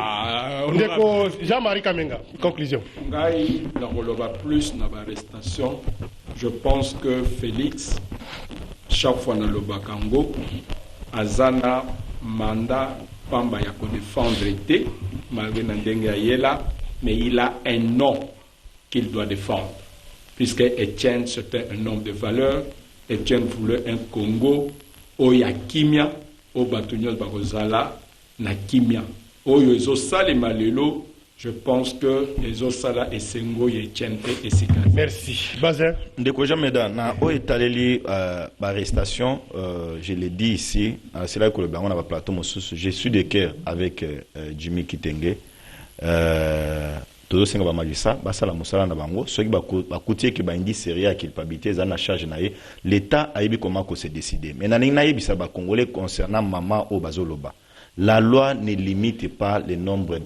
Jean-Marie Kamenga, conclusion. Ngai, la plus dans l'arrestation. Je pense que Félix, chaque fois dans le Bakango, Azana, mandat, Pamba ya ko défendre été, malgré Nandenge Yela, mais il a un nom qu'il doit défendre. Puisque Etienne, c'était un homme de valeur, Etienne voulait un Congo, Oya Kimia, O Batunyol Barozala, na Kimia. Oyo Ezosale Malelo, je pense que Ezosala et Sengo Etienne et Sika. Merci. Bazin. Ndeko Jameda, na o etaleli arrestation, je l'ai dit ici, c'est là que le baron a plateau je suis de cœur avec Jimmy Kitenge. Todo senga ba magistrat, basala musala na bango, ceux qui bakutie ki ba indi série à culpabilité za na charge na ye, l'état a yebi comment ko se décider. Mais na yebi sa ba congolais concernant maman au bazoloba. La loi ne limite pas le nombre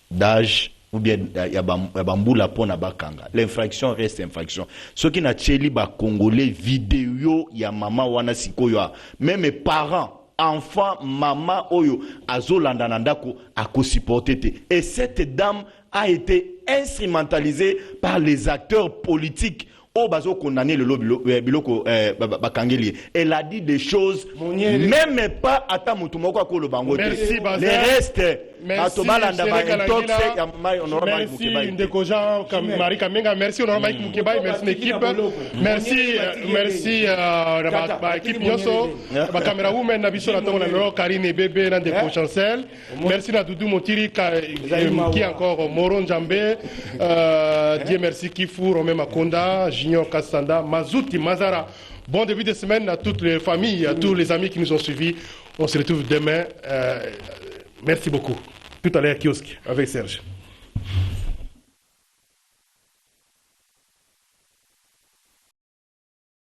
d'âge ou bien yabambula pona bakanga. L'infraction reste infraction. Ce qui n'a tcheli ba congolais vidéo ya maman wana sikoyo même mes parents enfants maman oyo azolanda nandako akosupporter te. Et cette dame a été instrumentalisée par les acteurs politiques. Oh, bazo condamné le biloko bakangeli. Elle a dit des choses même pas ata mutumoko akolo bango. Merci Bazin. Le reste merci Ndeko Jean Marie Kamenga, merci honorable Mike Mukebai, merci l'équipe, merci ba équipe Yoso, ba camera woman na biso na tongo na loro Karine Bébé na Ndeko Chancel, merci na Doudou Motiri qui encore Moron Njambe, Dieu merci Kifu Romain Makonda, Junior Kassanda, Mazouti Mazara. Bon début de semaine à toutes les familles, à tous les amis qui nous ont suivis. On se retrouve demain. Merci beaucoup. Tout à l'heure, kiosque avec Serge.